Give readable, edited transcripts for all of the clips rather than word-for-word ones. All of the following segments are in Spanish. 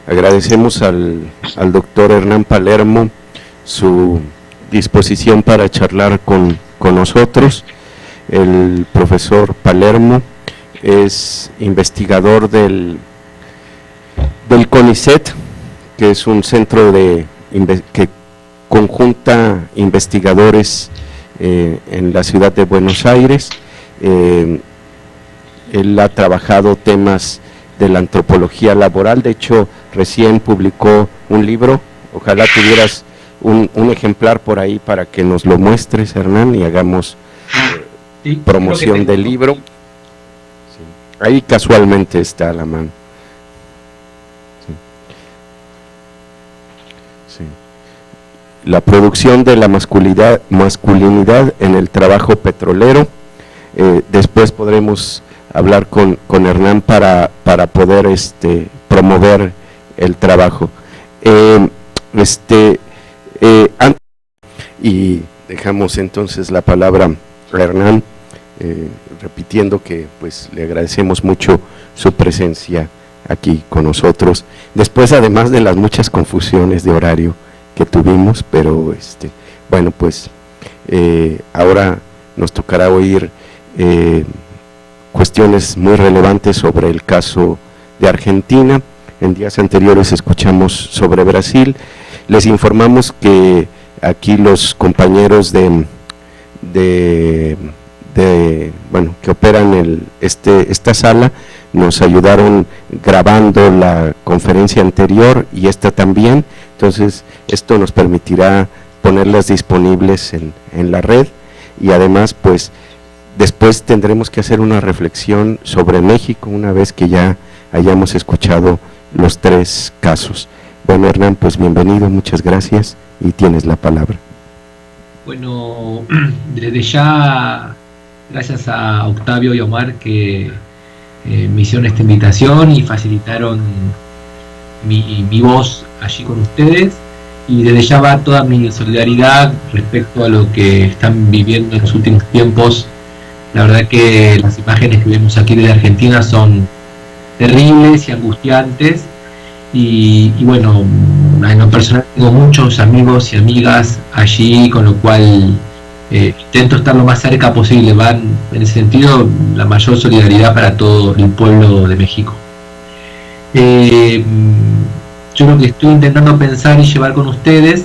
agradecemos al doctor Hernán Palermo su disposición para charlar con nosotros. El profesor Palermo es investigador del CONICET, que es un centro que conjunta investigadores en la ciudad de Buenos Aires. Él ha trabajado temas de la antropología laboral, de hecho recién publicó un libro. Ojalá tuvieras un ejemplar por ahí para que nos lo muestres, Hernán, y hagamos promoción del libro. Sí. Ahí casualmente está a la mano. Sí. La producción de la masculinidad en el trabajo petrolero. Después podremos hablar con Hernán para poder promover el trabajo. Y dejamos entonces la palabra a Hernán, repitiendo que pues le agradecemos mucho su presencia aquí con nosotros, después además de las muchas confusiones de horario que tuvimos, pero bueno, pues ahora nos tocará oír cuestiones muy relevantes sobre el caso de Argentina. En días anteriores escuchamos sobre Brasil. Les informamos que aquí los compañeros bueno, que operan esta sala nos ayudaron grabando la conferencia anterior y esta también. Entonces esto nos permitirá ponerlas disponibles en la red, y además pues después tendremos que hacer una reflexión sobre México una vez que ya hayamos escuchado los tres casos. Bueno, Hernán, pues bienvenido, muchas gracias y tienes la palabra. Bueno, desde ya, gracias a Octavio y Omar que me hicieron esta invitación y facilitaron mi voz allí con ustedes, y desde ya va toda mi solidaridad respecto a lo que están viviendo en los últimos tiempos. La verdad que las imágenes que vemos aquí de Argentina son terribles y angustiantes, y bueno, en lo personal tengo muchos amigos y amigas allí, con lo cual intento estar lo más cerca posible. Van en ese sentido la mayor solidaridad para todo el pueblo de México. Yo lo que estoy intentando pensar y llevar con ustedes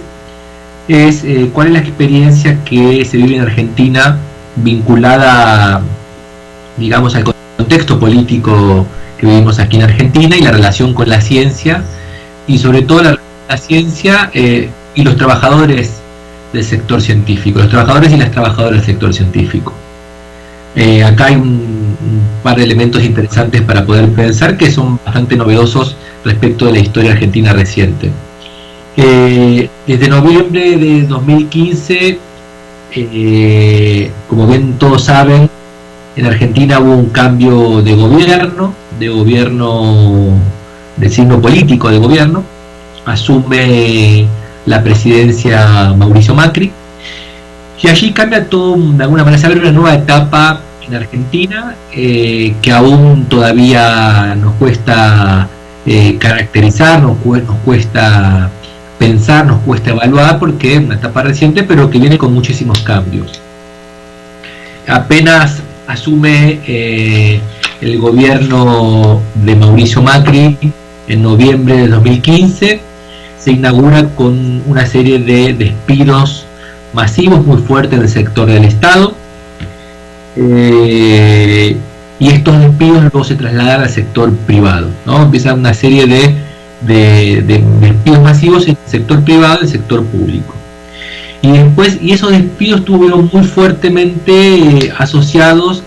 es cuál es la experiencia que se vive en Argentina vinculada, digamos, al contexto político que vivimos aquí en Argentina, y la relación con la ciencia, y sobre todo la ciencia y los trabajadores del sector científico, los trabajadores y las trabajadoras del sector científico. Acá hay un par de elementos interesantes para poder pensar, que son bastante novedosos respecto de la historia argentina reciente. Desde noviembre de 2015, como bien todos saben, en Argentina hubo un cambio de gobierno de signo político de gobierno. Asume la presidencia Mauricio Macri, y allí cambia todo, de alguna manera se abre una nueva etapa en Argentina, que aún todavía nos cuesta caracterizar, nos cuesta pensar, nos cuesta evaluar, porque es una etapa reciente, pero que viene con muchísimos cambios. Apenas asume el gobierno de Mauricio Macri en noviembre de 2015, se inaugura con una serie de despidos masivos muy fuertes en el sector del Estado, y estos despidos luego se trasladan al sector privado, ¿no? Empieza una serie de despidos masivos en el sector privado y el sector público. Y esos despidos estuvieron muy fuertemente asociados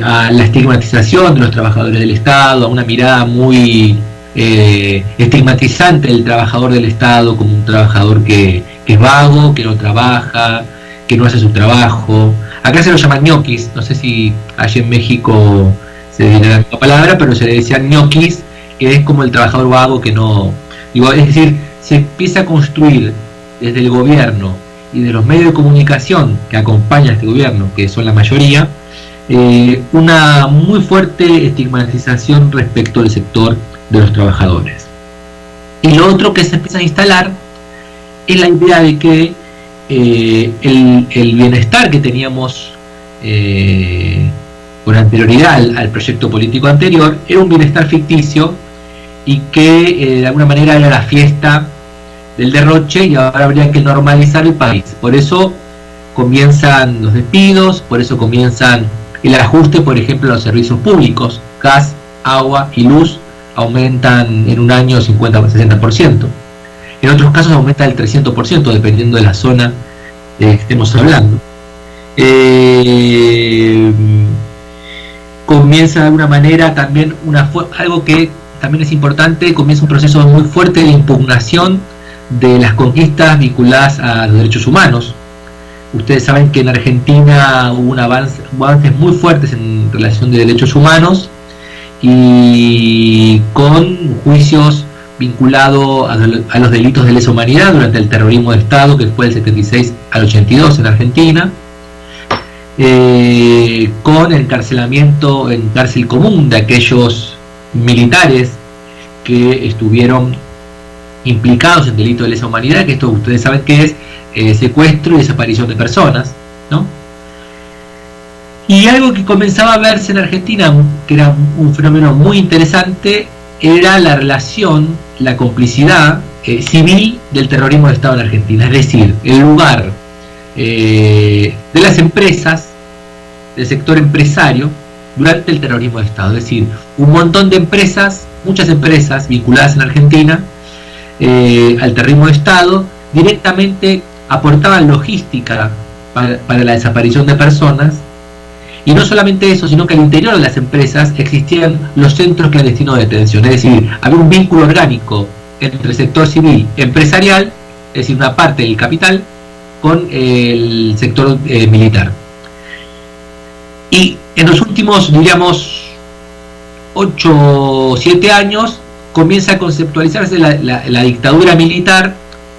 a la estigmatización de los trabajadores del Estado, a una mirada muy estigmatizante del trabajador del Estado como un trabajador que es vago, que no trabaja, que no hace su trabajo. Acá se lo llaman ñoquis, no sé si allí en México se dirá la misma palabra, pero se le decían ñoquis, que es como el trabajador vago que no... es decir, se empieza a construir desde el gobierno y de los medios de comunicación que acompañan a este gobierno, que son la mayoría, una muy fuerte estigmatización respecto del sector de los trabajadores. Y lo otro que se empieza a instalar es la idea de que el bienestar que teníamos con anterioridad al proyecto político anterior era un bienestar ficticio y que de alguna manera era la fiesta del derroche y ahora habría que normalizar el país. Por eso comienzan los despidos, por eso comienzan el ajuste, por ejemplo, a los servicios públicos, gas, agua y luz aumentan en un año 50 o 60%. En otros casos aumenta el 300%, dependiendo de la zona de que estemos hablando. Comienza de alguna manera también algo que también es importante, comienza un proceso muy fuerte de impugnación de las conquistas vinculadas a los derechos humanos. Ustedes saben que en Argentina hubo avances muy fuertes en relación de derechos humanos y con juicios vinculados a los delitos de lesa humanidad durante el terrorismo de Estado, que fue del 76 al 82 en Argentina, con el encarcelamiento en cárcel común de aquellos militares que estuvieron implicados en delitos de lesa humanidad, que esto ustedes saben que es secuestro y desaparición de personas, ¿no? Y algo que comenzaba a verse en Argentina, que era un fenómeno muy interesante, era la relación, la complicidad civil del terrorismo de Estado en Argentina, es decir, el lugar de las empresas, del sector empresario, durante el terrorismo de Estado. Es decir, un montón de empresas, muchas empresas vinculadas en Argentina al terrorismo de Estado, directamente aportaban logística para la desaparición de personas. Y no solamente eso, sino que al interior de las empresas existían los centros clandestinos de detención. Es decir, había un vínculo orgánico entre el sector civil empresarial, es decir, una parte del capital, con el sector militar. Y en los últimos, diríamos, 8 o 7 años, comienza a conceptualizarse la dictadura militar,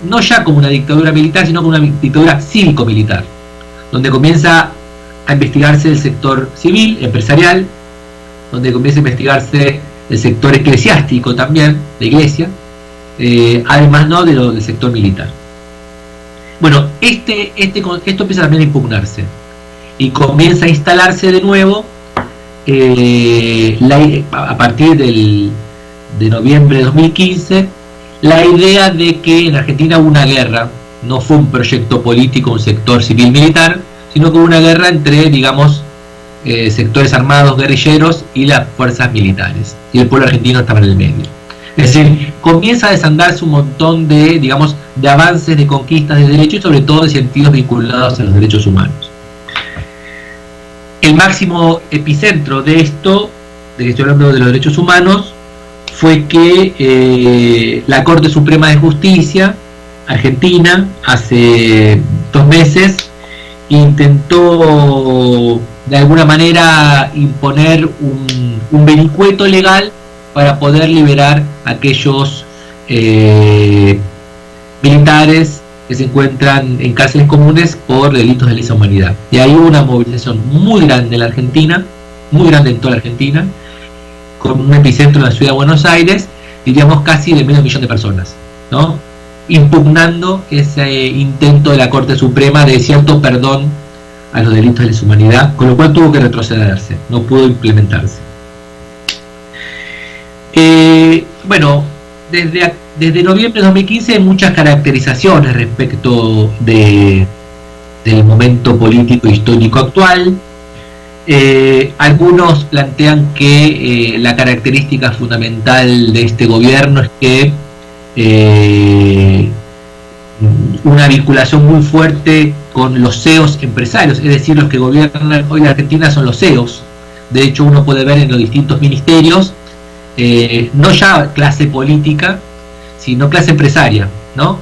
no ya como una dictadura militar, sino como una dictadura cívico-militar, donde comienza a investigarse el sector civil, empresarial, donde comienza a investigarse el sector eclesiástico también, la iglesia, además no del sector militar. Bueno, esto empieza también a impugnarse y comienza a instalarse de nuevo a partir de noviembre de 2015 la idea de que en Argentina hubo una guerra, no fue un proyecto político, un sector civil-militar, sino que hubo una guerra entre, digamos, sectores armados guerrilleros y las fuerzas militares, y el pueblo argentino estaba en el medio. Es decir, comienza a desandarse un montón de, digamos, de avances, de conquistas de derechos y sobre todo de sentidos vinculados a los derechos humanos. El máximo epicentro de esto, de que estoy hablando de los derechos humanos, fue que la Corte Suprema de Justicia Argentina hace 2 meses intentó de alguna manera imponer un vericueto legal para poder liberar a aquellos militares que se encuentran en cárceles comunes por delitos de lesa humanidad. Y hay una movilización muy grande en la Argentina, muy grande en toda la Argentina, con un epicentro en la ciudad de Buenos Aires, diríamos casi de medio millón de personas, ¿no? Impugnando ese intento de la Corte Suprema de cierto perdón a los delitos de lesa humanidad, con lo cual tuvo que retrocederse, no pudo implementarse. Bueno, desde noviembre de 2015 hay muchas caracterizaciones respecto del momento político e histórico actual. Algunos plantean que la característica fundamental de este gobierno es que una vinculación muy fuerte con los CEOs empresarios, es decir, los que gobiernan hoy la Argentina son los CEOs. De hecho, uno puede ver en los distintos ministerios, no ya clase política, sino clase empresaria, ¿no?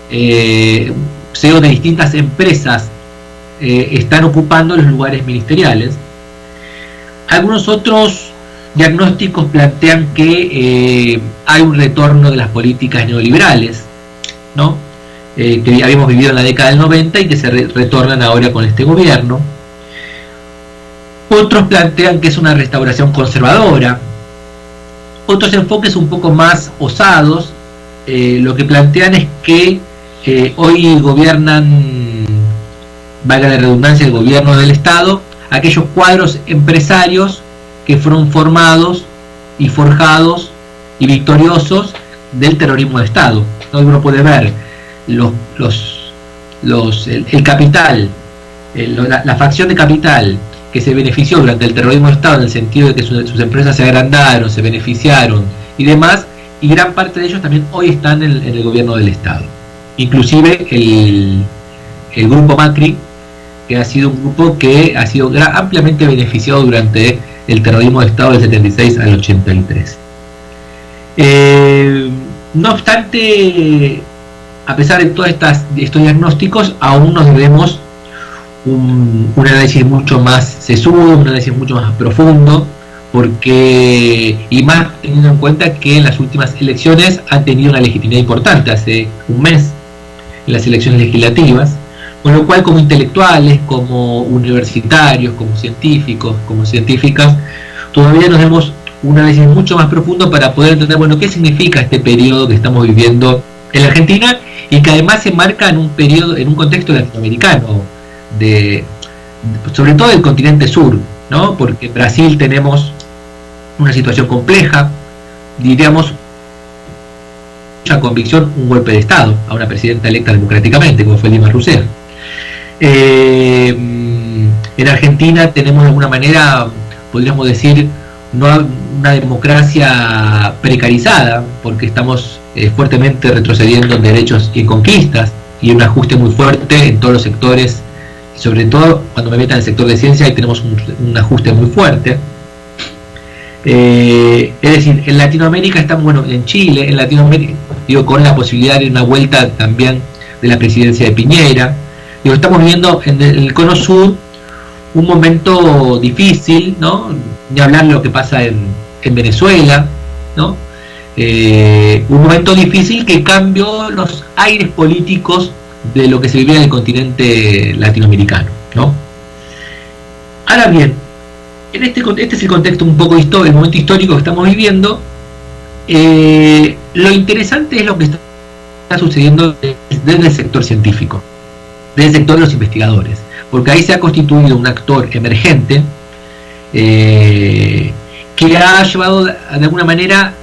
CEOs de distintas empresas están ocupando los lugares ministeriales. Algunos otros diagnósticos plantean que hay un retorno de las políticas neoliberales, ¿no? Que habíamos vivido en la década del 90 y que se retornan ahora con este gobierno. Otros plantean que es una restauración conservadora. Otros enfoques un poco más osados lo que plantean es que hoy gobiernan, valga la redundancia, el gobierno del Estado, aquellos cuadros empresarios que fueron formados y forjados y victoriosos del terrorismo de Estado. ¿No? Uno puede ver el capital, la facción de capital que se benefició durante el terrorismo de Estado, en el sentido de que sus empresas se agrandaron, se beneficiaron y demás, y gran parte de ellos también hoy están en el gobierno del Estado. Inclusive el grupo Macri, que ha sido un grupo que ha sido ampliamente beneficiado durante el terrorismo de Estado del 76 al 83. No obstante, a pesar de todos estos diagnósticos, aún nos debemos un análisis mucho más sesudo, un análisis mucho más profundo, porque, y más teniendo en cuenta que en las últimas elecciones han tenido una legitimidad importante, hace un mes, en las elecciones legislativas, con lo cual como intelectuales, como universitarios, como científicos, como científicas, todavía nos demos un análisis mucho más profundo para poder entender, bueno, qué significa este periodo que estamos viviendo en la Argentina, y que además se marca en un periodo, en un contexto latinoamericano, sobre todo del continente sur, ¿no? Porque en Brasil tenemos una situación compleja, diríamos, mucha convicción, un golpe de Estado a una presidenta electa democráticamente, como fue Dilma Rousseff. En Argentina tenemos de alguna manera, podríamos decir, no una democracia precarizada, porque estamos fuertemente retrocediendo en derechos y en conquistas, y un ajuste muy fuerte en todos los sectores, sobre todo cuando me metan en el sector de ciencia, ahí tenemos un ajuste muy fuerte. Es decir, en Latinoamérica estamos, bueno, en Chile, en Latinoamérica, digo, con la posibilidad de una vuelta también de la presidencia de Piñera. Digo, estamos viviendo en el cono sur un momento difícil, ¿no? Ni hablar de lo que pasa en Venezuela, ¿no? Un momento difícil que cambió los aires políticos de lo que se vivía en el continente latinoamericano, ¿no? Ahora bien, este es el contexto un poco histórico, el momento histórico que estamos viviendo. Lo interesante es lo que está sucediendo desde el sector científico, desde el sector de los investigadores, porque ahí se ha constituido un actor emergente que ha llevado de alguna manera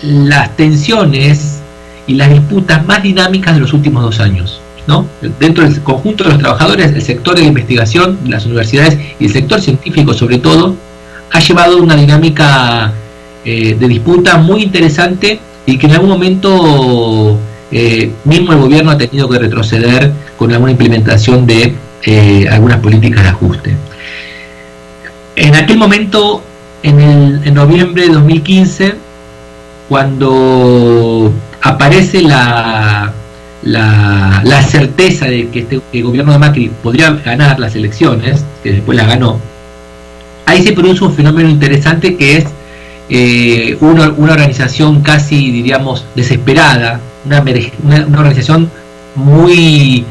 las tensiones y las disputas más dinámicas de los últimos 2 años, ¿no? Dentro del conjunto de los trabajadores, el sector de la investigación, las universidades y el sector científico sobre todo, ha llevado una dinámica de disputa muy interesante, y que en algún momento mismo el gobierno ha tenido que retroceder con alguna implementación de algunas políticas de ajuste. En aquel momento, en noviembre de 2015, cuando aparece la certeza de que el gobierno de Macri podría ganar las elecciones, que después las ganó, ahí se produce un fenómeno interesante, que es una organización casi, diríamos, desesperada, una organización muy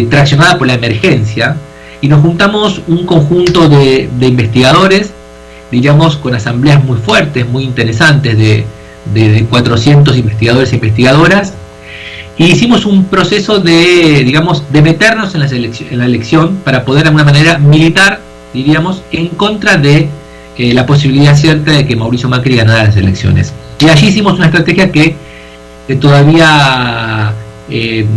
traccionada por la emergencia, y nos juntamos un conjunto de investigadores, diríamos, con asambleas muy fuertes, muy interesantes, de 400 investigadores e investigadoras, y hicimos un proceso de, digamos, de meternos en la elección para poder de alguna manera militar, diríamos, en contra de la posibilidad cierta de que Mauricio Macri ganara las elecciones. Y allí hicimos una estrategia que todavía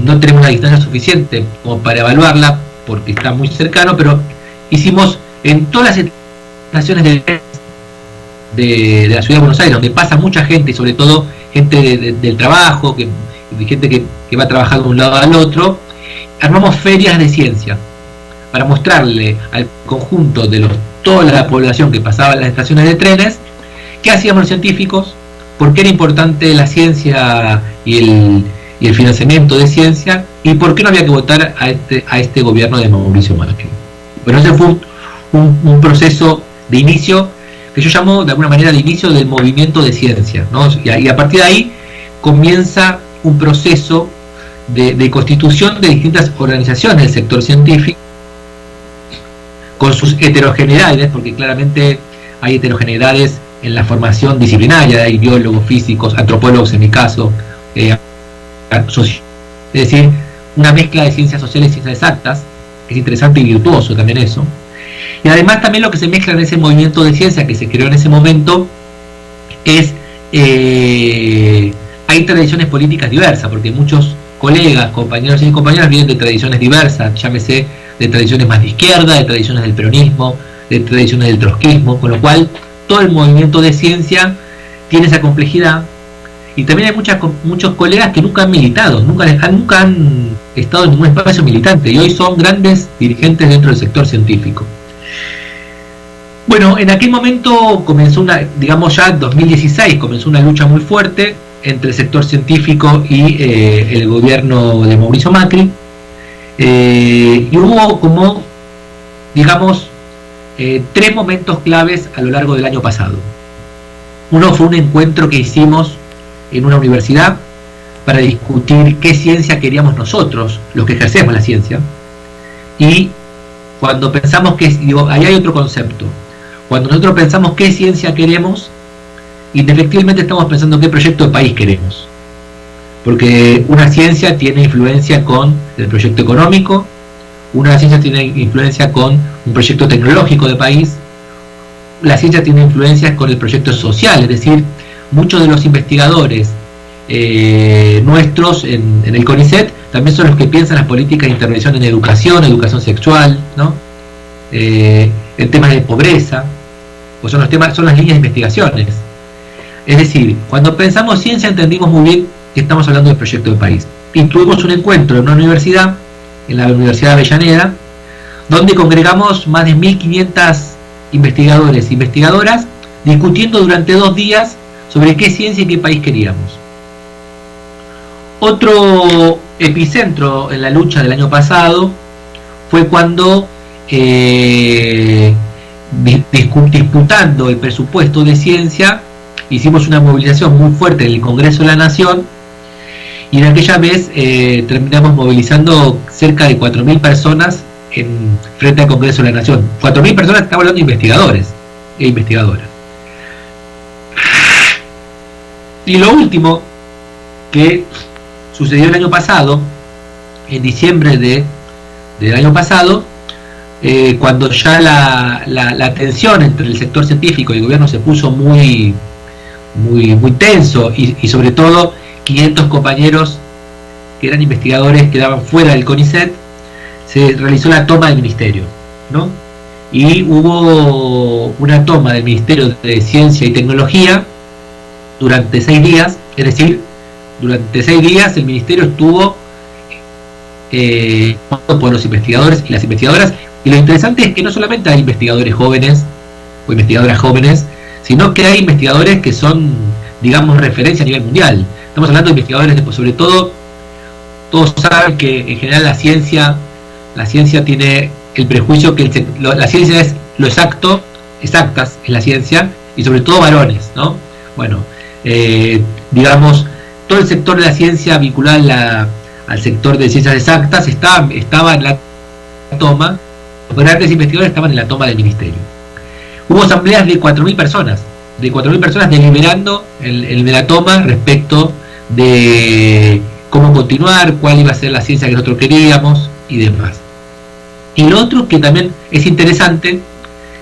no tenemos una distancia suficiente como para evaluarla, porque está muy cercano, pero hicimos en todas las estaciones de la ciudad de Buenos Aires, donde pasa mucha gente, y sobre todo gente del trabajo, gente que va trabajando de un lado al otro, armamos ferias de ciencia para mostrarle al conjunto de toda la población que pasaba en las estaciones de trenes qué hacíamos los científicos, por qué era importante la ciencia y el financiamiento de ciencia, y por qué no había que votar a este gobierno de Mauricio Macri. Bueno, ese fue un proceso de inicio, que yo llamo de alguna manera de inicio del movimiento de ciencia, ¿no? Y a partir de ahí comienza un proceso de constitución de distintas organizaciones del sector científico, con sus heterogeneidades, porque claramente hay heterogeneidades en la formación disciplinaria, hay biólogos, físicos, antropólogos en mi caso, social, es decir, una mezcla de ciencias sociales y ciencias exactas, que es interesante y virtuoso también eso. Y además también lo que se mezcla en ese movimiento de ciencia que se creó en ese momento es, hay tradiciones políticas diversas, porque muchos colegas, compañeros y compañeras vienen de tradiciones diversas, llámese de tradiciones más de izquierda, de tradiciones del peronismo, de tradiciones del trotskismo, con lo cual todo el movimiento de ciencia tiene esa complejidad. Y también hay muchos colegas que nunca han militado, nunca han estado en ningún espacio militante y hoy son grandes dirigentes dentro del sector científico. Bueno, en aquel momento comenzó digamos ya en 2016 comenzó una lucha muy fuerte entre el sector científico y el gobierno de Mauricio Macri, y hubo como, digamos, 3 momentos claves a lo largo del año pasado. Uno fue un encuentro que hicimos en una universidad para discutir qué ciencia queríamos nosotros, los que ejercemos la ciencia, y cuando pensamos que, ahí hay otro concepto, cuando nosotros pensamos qué ciencia queremos, indefectiblemente estamos pensando qué proyecto de país queremos, porque una ciencia tiene influencia con el proyecto económico, una ciencia tiene influencia con un proyecto tecnológico de país, la ciencia tiene influencias con el proyecto social, es decir, muchos de los investigadores nuestros en el CONICET también son los que piensan las políticas de intervención en educación sexual, ¿no? En temas de pobreza, pues son las líneas de investigaciones. Es decir, cuando pensamos ciencia entendimos muy bien que estamos hablando del proyecto de país. Y tuvimos un encuentro en una universidad, en la Universidad de Avellaneda, donde congregamos más de 1.500 investigadores e investigadoras discutiendo durante 2 días sobre qué ciencia y qué país queríamos. Otro epicentro en la lucha del año pasado fue cuando, disputando el presupuesto de ciencia, hicimos una movilización muy fuerte en el Congreso de la Nación, y en aquella vez terminamos movilizando cerca de 4.000 personas frente al Congreso de la Nación. 4.000 personas, estamos hablando de investigadores e investigadoras. Y lo último que sucedió el año pasado, en diciembre del año pasado, cuando ya la tensión entre el sector científico y el gobierno se puso muy tenso, y sobre todo 500 compañeros que eran investigadores quedaban fuera del CONICET, se realizó la toma del ministerio, ¿no? Y hubo una toma del Ministerio de Ciencia y Tecnología durante 6 días, es decir, durante 6 días el ministerio estuvo por los investigadores y las investigadoras, y lo interesante es que no solamente hay investigadores jóvenes o investigadoras jóvenes, sino que hay investigadores que son, digamos, referencia a nivel mundial. Estamos hablando de investigadores, sobre todo, todos saben que en general la ciencia tiene el prejuicio que la ciencia es lo exacto, exactas es la ciencia, y sobre todo varones, ¿no? Bueno, digamos, todo el sector de la ciencia vinculado al sector de ciencias exactas estaba en la toma, los grandes investigadores estaban en la toma del ministerio. Hubo asambleas de 4.000 personas, deliberando en la toma respecto de cómo continuar, cuál iba a ser la ciencia que nosotros queríamos y demás. Y lo otro que también es interesante,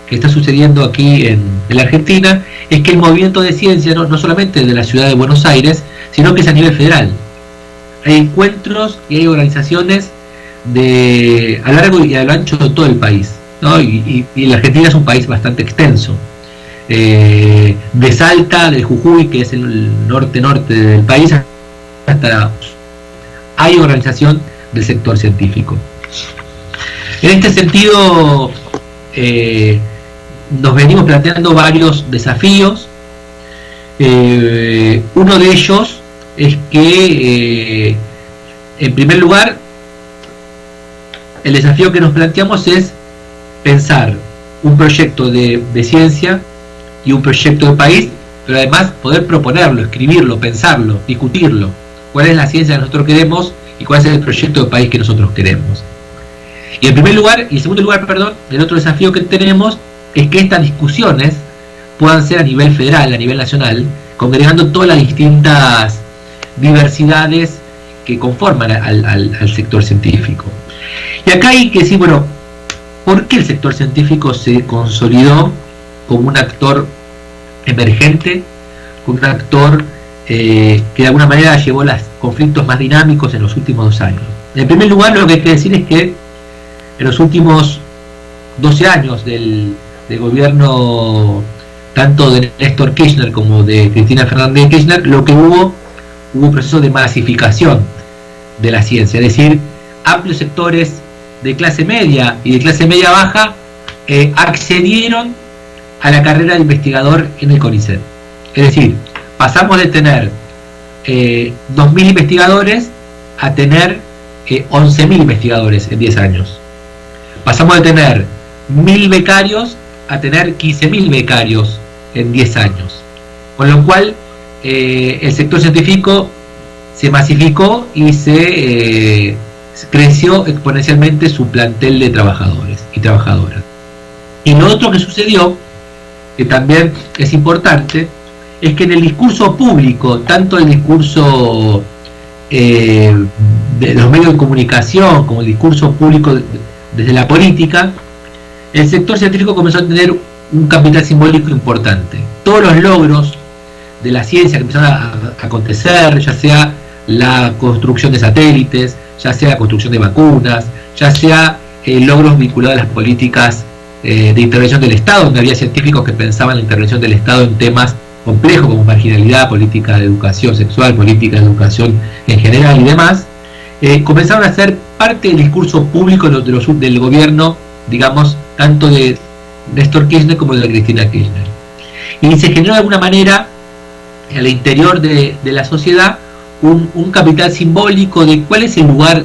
que está sucediendo aquí en la Argentina, es que el movimiento de ciencia no solamente de la ciudad de Buenos Aires, sino que es a nivel federal. Hay encuentros y hay organizaciones a lo largo y a lo ancho de todo el país, ¿no? Y la Argentina es un país bastante extenso. De Salta, de Jujuy, que es el norte del país, hasta hay organización del sector científico. En este sentido, nos venimos planteando varios desafíos. Uno de ellos es que, en primer lugar, el desafío que nos planteamos es pensar un proyecto de ciencia y un proyecto de país, pero además poder proponerlo, escribirlo, pensarlo, discutirlo. ¿Cuál es la ciencia que nosotros queremos y cuál es el proyecto de país que nosotros queremos? Y en segundo lugar, el otro desafío que tenemos es que estas discusiones puedan ser a nivel federal, a nivel nacional, congregando todas las distintas diversidades que conforman al sector científico. Y acá hay que decir, bueno, ¿por qué el sector científico se consolidó como un actor emergente, como un actor que de alguna manera llevó los conflictos más dinámicos en los últimos 2 años? En primer lugar, lo que hay que decir es que en los últimos 12 años del gobierno tanto de Néstor Kirchner como de Cristina Fernández de Kirchner, lo que hubo un proceso de masificación de la ciencia, es decir, amplios sectores de clase media y de clase media baja accedieron a la carrera de investigador en el CONICET. Es decir, pasamos de tener 2.000 investigadores a tener 11.000 investigadores en 10 años. Pasamos de tener 1.000 becarios a tener 15.000 becarios en 10 años. Con lo cual, el sector científico se masificó y se creció exponencialmente su plantel de trabajadores y trabajadoras. Y lo otro que sucedió, que también es importante, es que en el discurso público, tanto el discurso de los medios de comunicación como el discurso público desde la política, el sector científico comenzó a tener un capital simbólico importante. Todos los logros de la ciencia que empezaron a acontecer, ya sea la construcción de satélites, ya sea la construcción de vacunas, ya sea logros vinculados a las políticas de intervención del Estado, donde había científicos que pensaban la intervención del Estado en temas complejos como marginalidad, política de educación sexual, política de educación en general y demás, comenzaron a ser parte del discurso público del gobierno, digamos, tanto de Néstor Kirchner como de Cristina Kirchner. Y se generó de alguna manera, al interior de la sociedad, un capital simbólico de cuál es el lugar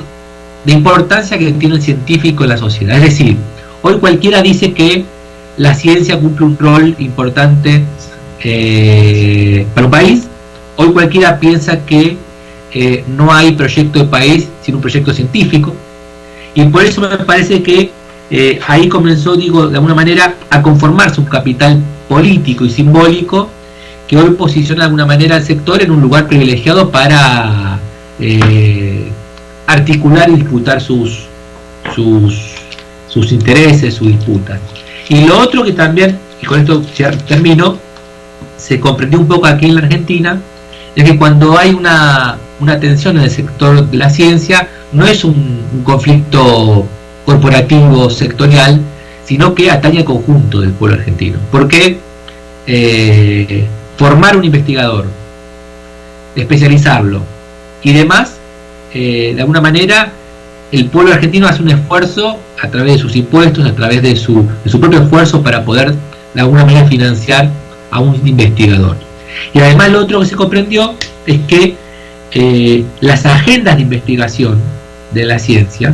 de importancia que tiene el científico en la sociedad. Es decir, hoy cualquiera dice que la ciencia cumple un rol importante para un país. Hoy cualquiera piensa que no hay proyecto de país sin un proyecto científico, y por eso me parece que ahí comenzó, digo, de alguna manera a conformarse un capital político y simbólico que hoy posiciona de alguna manera al sector en un lugar privilegiado para articular y disputar sus intereses, sus disputas. Y lo otro que también, y con esto termino, se comprendió un poco aquí en la Argentina, es que cuando hay una tensión en el sector de la ciencia, no es un conflicto corporativo, sectorial, sino que atañe al conjunto del pueblo argentino. Porque formar un investigador, especializarlo y demás, de alguna manera el pueblo argentino hace un esfuerzo a través de sus impuestos, a través de su propio esfuerzo para poder de alguna manera financiar a un investigador. Y además lo otro que se comprendió es que las agendas de investigación de la ciencia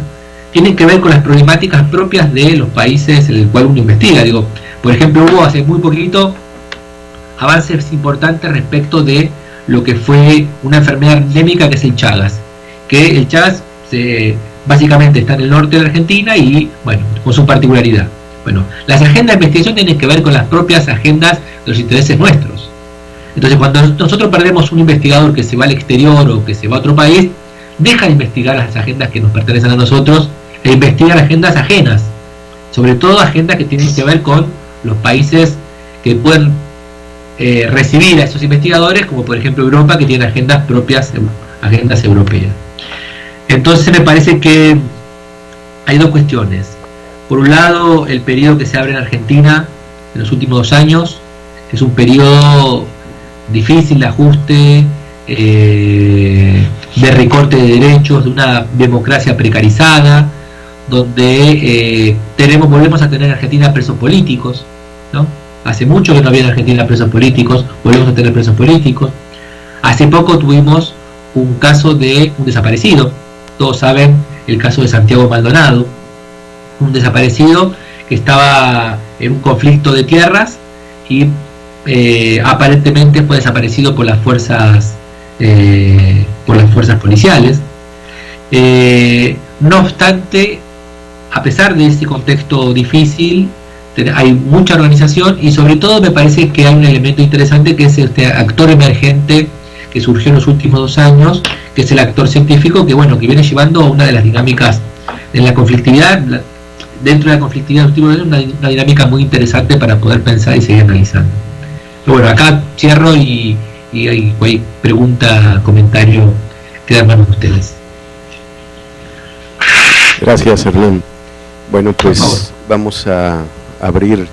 tienen que ver con las problemáticas propias de los países en el cual uno investiga. Digo, por ejemplo, hubo hace muy poquito avances importantes respecto de lo que fue una enfermedad endémica que es el Chagas, que el Chagas básicamente está en el norte de la Argentina y, bueno, con su particularidad. Bueno, las agendas de investigación tienen que ver con las propias agendas de los intereses nuestros. Entonces, cuando nosotros perdemos un investigador que se va al exterior o que se va a otro país, deja de investigar las agendas que nos pertenecen a nosotros e investiga agendas ajenas, sobre todo agendas que tienen que ver con los países que pueden recibir a esos investigadores, como por ejemplo Europa, que tiene agendas propias, agendas europeas. Entonces me parece que hay dos cuestiones. Por un lado, el periodo que se abre en Argentina en los últimos 2 años es un periodo difícil de ajuste, de recorte de derechos, de una democracia precarizada, donde volvemos a tener en Argentina presos políticos, ¿no? Hace mucho que no había en Argentina presos políticos, volvemos a tener presos políticos. Hace poco tuvimos un caso de un desaparecido, todos saben el caso de Santiago Maldonado, un desaparecido que estaba en un conflicto de tierras y aparentemente fue desaparecido por las fuerzas policiales. No obstante, a pesar de este contexto difícil, hay mucha organización y sobre todo me parece que hay un elemento interesante que es este actor emergente que surgió en los últimos 2 años, que es el actor científico, que bueno, que viene llevando una de las dinámicas de la conflictividad, dentro de la conflictividad de los últimos años, una dinámica muy interesante para poder pensar y seguir analizando. Pero bueno, acá cierro y hay pregunta, comentario, queda en manos de ustedes. Gracias, Hernán. Bueno, pues vamos a abrir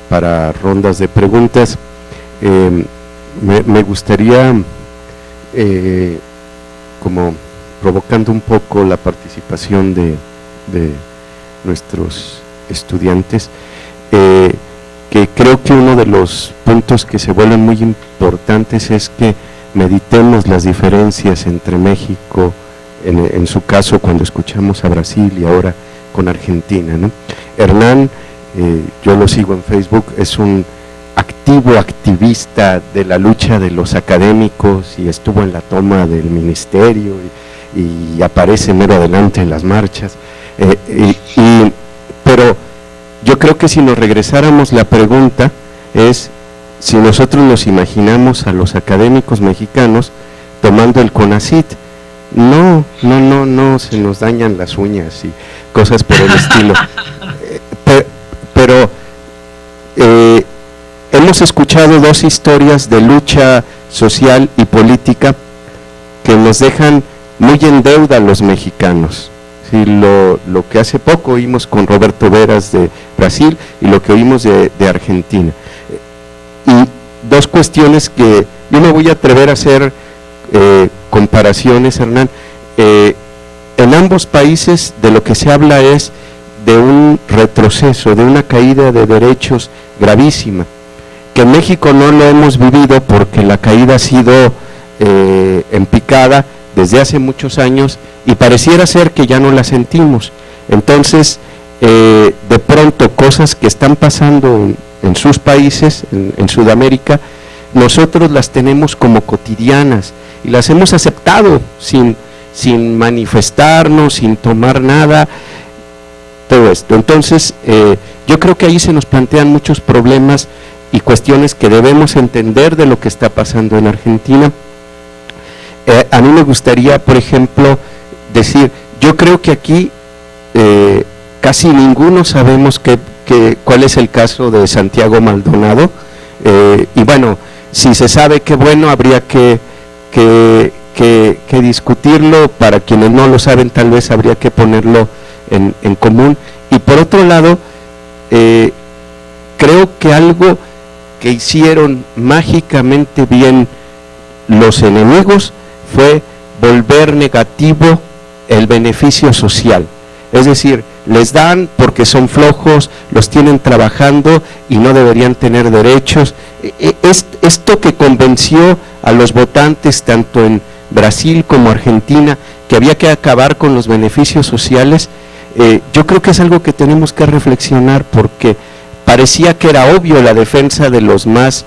para rondas de preguntas. Me gustaría, como provocando un poco la participación de nuestros estudiantes, que creo que uno de los puntos que se vuelven muy importantes es que meditemos las diferencias entre México, en su caso cuando escuchamos a Brasil y ahora con Argentina, ¿no? Hernán, yo lo sigo en Facebook, es un activo activista de la lucha de los académicos y estuvo en la toma del ministerio y aparece mero adelante en las marchas, pero yo creo que si nos regresáramos, la pregunta es si nosotros nos imaginamos a los académicos mexicanos tomando el CONACYT. No, se nos dañan las uñas y cosas por el estilo. Pero hemos escuchado 2 historias de lucha social y política que nos dejan muy en deuda a los mexicanos. Sí, lo que hace poco oímos con Roberto Veras de Brasil y lo que oímos de Argentina. Y 2 cuestiones que yo me voy a atrever a hacer comparaciones, Hernán. En ambos países de lo que se habla es de un retroceso, de una caída de derechos gravísima, que en México no lo hemos vivido porque la caída ha sido en picada desde hace muchos años y pareciera ser que ya no la sentimos. Entonces, de pronto, cosas que están pasando en sus países, en Sudamérica, nosotros las tenemos como cotidianas y las hemos aceptado sin manifestarnos, sin tomar nada, todo esto. Entonces, yo creo que ahí se nos plantean muchos problemas y cuestiones que debemos entender de lo que está pasando en Argentina. A mí me gustaría, por ejemplo, decir, yo creo que aquí casi ninguno sabemos cuál es el caso de Santiago Maldonado, y bueno, si se sabe, qué bueno, habría que discutirlo. Para quienes no lo saben, tal vez habría que ponerlo en común. Y por otro lado, creo que algo que hicieron mágicamente bien los enemigos fue volver negativo el beneficio social. Es decir, les dan porque son flojos, los tienen trabajando y no deberían tener derechos. Esto que convenció a los votantes tanto en Brasil como Argentina, que había que acabar con los beneficios sociales, yo creo que es algo que tenemos que reflexionar, porque parecía que era obvio la defensa de los más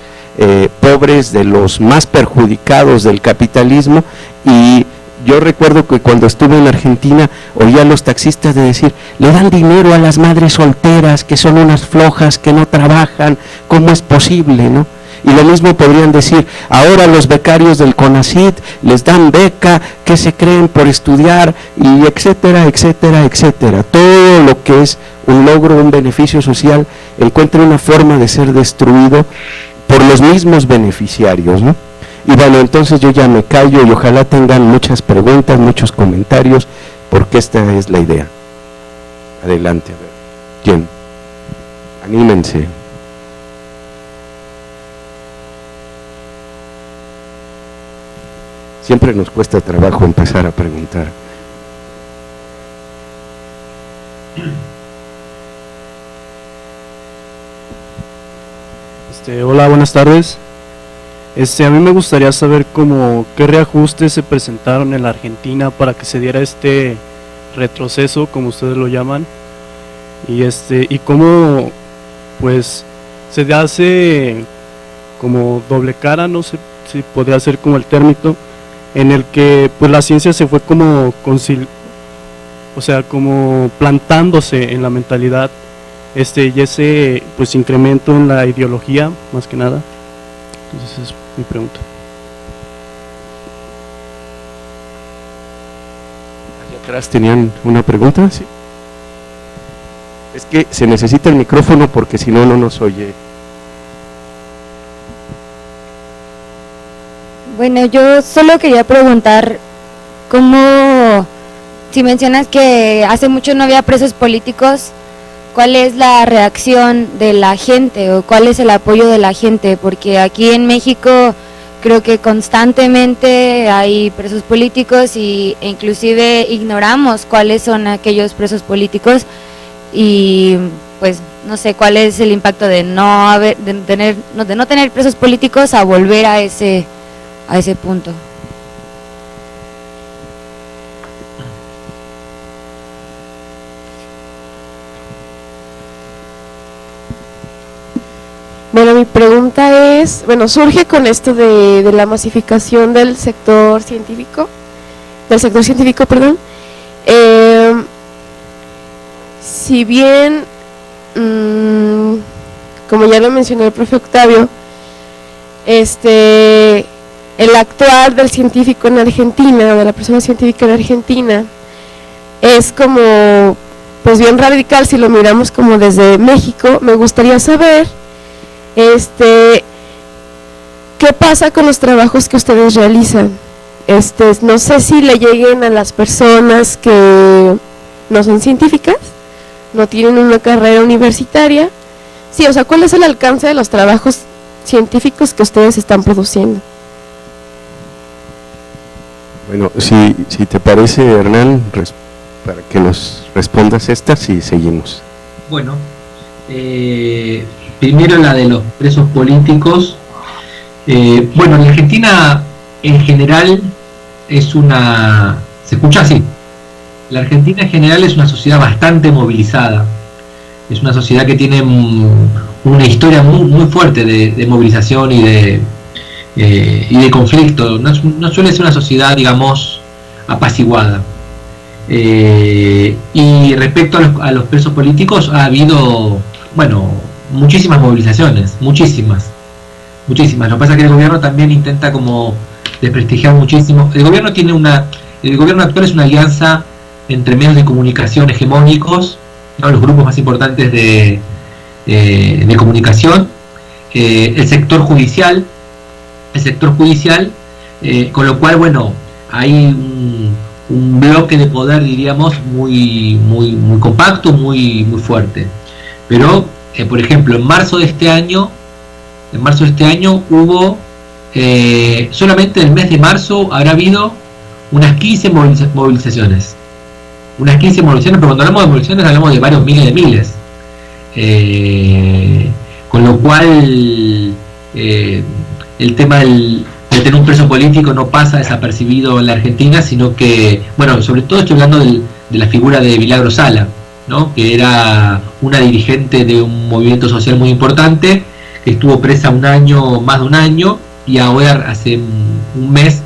pobres, de los más perjudicados del capitalismo. Y yo recuerdo que cuando estuve en Argentina oía a los taxistas de decir, le dan dinero a las madres solteras que son unas flojas, que no trabajan, ¿cómo es posible, no? Y lo mismo podrían decir, ahora los becarios del CONACYT les dan beca, que se creen por estudiar, y etcétera, etcétera, etcétera. Todo lo que es un logro, un beneficio social, encuentra una forma de ser destruido por los mismos beneficiarios, ¿no? Y bueno, entonces yo ya me callo y ojalá tengan muchas preguntas, muchos comentarios, porque esta es la idea. Adelante, a ver. ¿Quién? Anímense. Siempre nos cuesta trabajo empezar a preguntar. Hola, buenas tardes. A mí me gustaría saber qué reajustes se presentaron en la Argentina para que se diera este retroceso, como ustedes lo llaman, y cómo pues se hace como doble cara, no sé si podría ser como el término, en el que pues la ciencia se fue como plantándose en la mentalidad, y ese incremento en la ideología, más que nada. Entonces es mi pregunta. atrás tenían una pregunta, ¿sí? Es que se necesita el micrófono porque si no, no nos oye. Bueno, yo solo quería preguntar cómo, si mencionas que hace mucho no había presos políticos, ¿cuál es la reacción de la gente o cuál es el apoyo de la gente? Porque aquí en México creo que constantemente hay presos políticos e inclusive ignoramos cuáles son aquellos presos políticos y pues no sé cuál es el impacto de no tener presos políticos a volver a ese punto. Bueno, mi pregunta es, surge con esto de la masificación del sector científico, si bien, como ya lo mencionó el profe Octavio, el actuar del científico en Argentina, o de la persona científica en Argentina, es como, pues bien radical si lo miramos como desde México. Me gustaría saber ¿qué pasa con los trabajos que ustedes realizan? No sé si le lleguen a las personas que no son científicas, no tienen una carrera universitaria. Sí, o sea, ¿cuál es el alcance de los trabajos científicos que ustedes están produciendo? Bueno, si te parece, Hernán, para que nos respondas estas y seguimos. Bueno, primero la de los presos políticos. Bueno, en Argentina en general es una... ¿Se escucha así? La Argentina en general es una sociedad bastante movilizada. Es una sociedad que tiene una historia muy fuerte de movilización y de conflicto. No suele ser una sociedad, digamos, apaciguada. Y respecto a los presos políticos ha habido, bueno, muchísimas movilizaciones, muchísimas. Lo que pasa es que el gobierno también intenta como desprestigiar muchísimo. El gobierno actual es una alianza entre medios de comunicación hegemónicos, ¿no? Los grupos más importantes de comunicación, el sector judicial, con lo cual, bueno, hay un bloque de poder, diríamos, muy compacto, muy fuerte. Pero, por ejemplo, en marzo de este año hubo, solamente el mes de marzo habrá habido unas 15 movilizaciones. Unas 15 movilizaciones, pero cuando hablamos de movilizaciones hablamos de varios miles. Con lo cual, el tema de tener un preso político no pasa desapercibido en la Argentina, sino que, bueno, sobre todo estoy hablando de la figura de Milagro Sala, ¿no? Que era una dirigente de un movimiento social muy importante, que estuvo presa más de un año, y ahora hace un mes,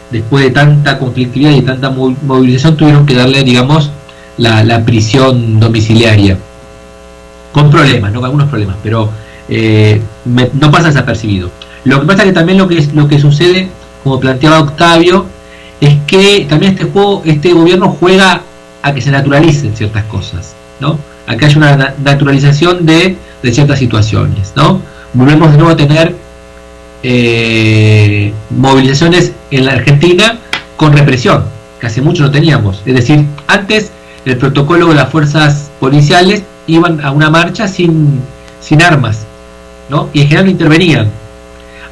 después de tanta conflictividad y tanta movilización, tuvieron que darle, digamos, la prisión domiciliaria, con problemas, ¿no? Con algunos problemas, pero no pasa desapercibido. Lo que pasa es que también lo que sucede, como planteaba Octavio, es que también este gobierno juega a que se naturalicen ciertas cosas, ¿no? A que haya una naturalización de ciertas situaciones, ¿no? Volvemos de nuevo a tener movilizaciones en la Argentina con represión, que hace mucho no teníamos. Es decir, antes el protocolo de las fuerzas policiales iban a una marcha sin armas, ¿no? Y en general no intervenían.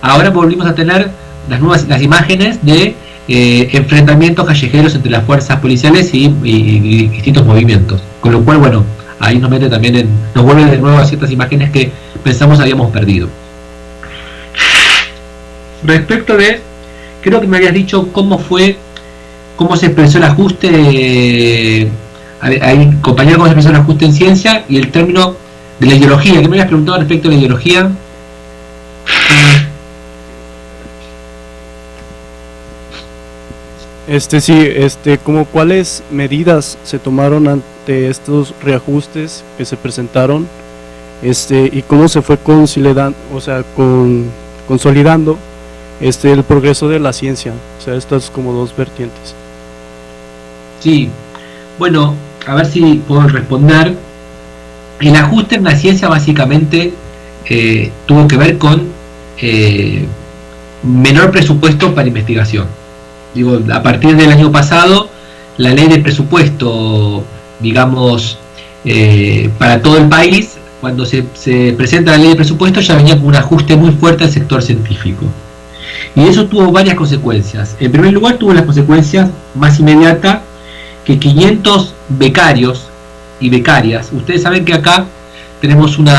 Ahora volvimos a tener las imágenes de enfrentamientos callejeros entre las fuerzas policiales y distintos movimientos. Con lo cual, bueno, ahí nos mete también nos vuelve de nuevo a ciertas imágenes que pensamos habíamos perdido. Respecto de, creo que me habías dicho cómo se expresó el ajuste, compañero, cómo se expresó el ajuste en ciencia y el término de la ideología. ¿Qué me habías preguntado respecto a la ideología? Como cuáles medidas se tomaron ante estos reajustes que se presentaron, y cómo se fue consolidando el progreso de la ciencia, o sea, estas como dos vertientes. Sí, Bueno, a ver si puedo responder. El ajuste en la ciencia básicamente tuvo que ver con menor presupuesto para investigación. Digo, a partir del año pasado, la ley de presupuesto, digamos, para todo el país, cuando se presenta la ley de presupuesto, ya venía con un ajuste muy fuerte al sector científico. Y eso tuvo varias consecuencias. En primer lugar, tuvo las consecuencias más inmediatas, que 500 becarios y becarias, ustedes saben que acá tenemos un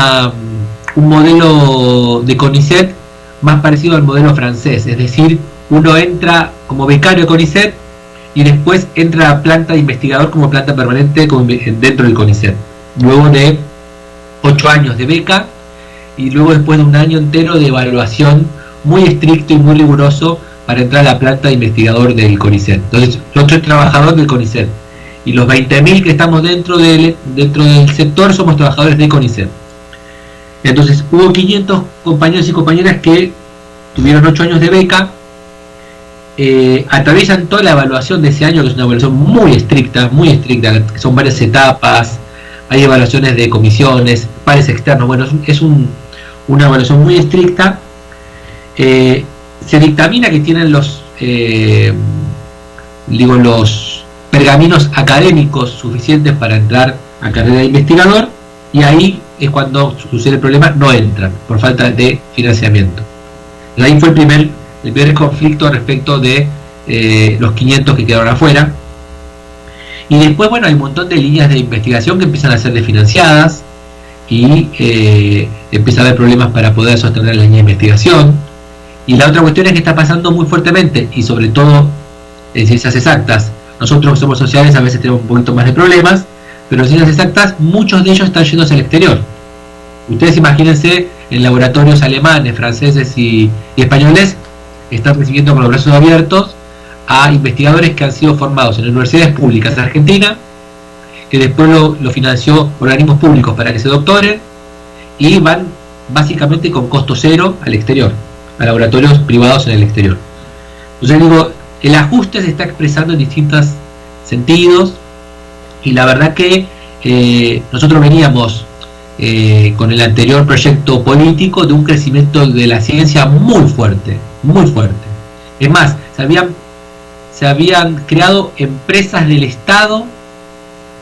modelo de CONICET más parecido al modelo francés, es decir, uno entra como becario de CONICET y después entra a planta de investigador como planta permanente dentro del CONICET, luego de 8 años de beca y luego después de un año entero de evaluación muy estricto y muy riguroso para entrar a la planta de investigador del CONICET. Entonces, yo soy trabajador del CONICET y los 20.000 que estamos dentro del sector somos trabajadores de CONICET. Entonces, hubo 500 compañeros y compañeras que tuvieron 8 años de beca, atraviesan toda la evaluación de ese año, que es una evaluación muy estricta, que son varias etapas, hay evaluaciones de comisiones, pares externos, bueno, es una evaluación muy estricta. Se dictamina que tienen los pergaminos académicos suficientes para entrar a carrera de investigador, y ahí es cuando sucede el problema, no entran por falta de financiamiento. Y ahí fue el primer conflicto respecto de los 500 que quedaron afuera. Y después, bueno, hay un montón de líneas de investigación que empiezan a ser desfinanciadas y empieza a haber problemas para poder sostener la línea de investigación. Y la otra cuestión es que está pasando muy fuertemente, y sobre todo en ciencias exactas. Nosotros que somos sociales a veces tenemos un poquito más de problemas, pero en ciencias exactas muchos de ellos están yéndose al exterior. Ustedes imagínense, en laboratorios alemanes, franceses y españoles están recibiendo con los brazos abiertos a investigadores que han sido formados en universidades públicas de Argentina, que después lo financió organismos públicos para que se doctoren, y van básicamente con costo cero al exterior, a laboratorios privados en el exterior. Entonces digo, el ajuste se está expresando en distintos sentidos, y la verdad que nosotros veníamos con el anterior proyecto político de un crecimiento de la ciencia muy fuerte, muy fuerte. Es más, se habían creado empresas del Estado,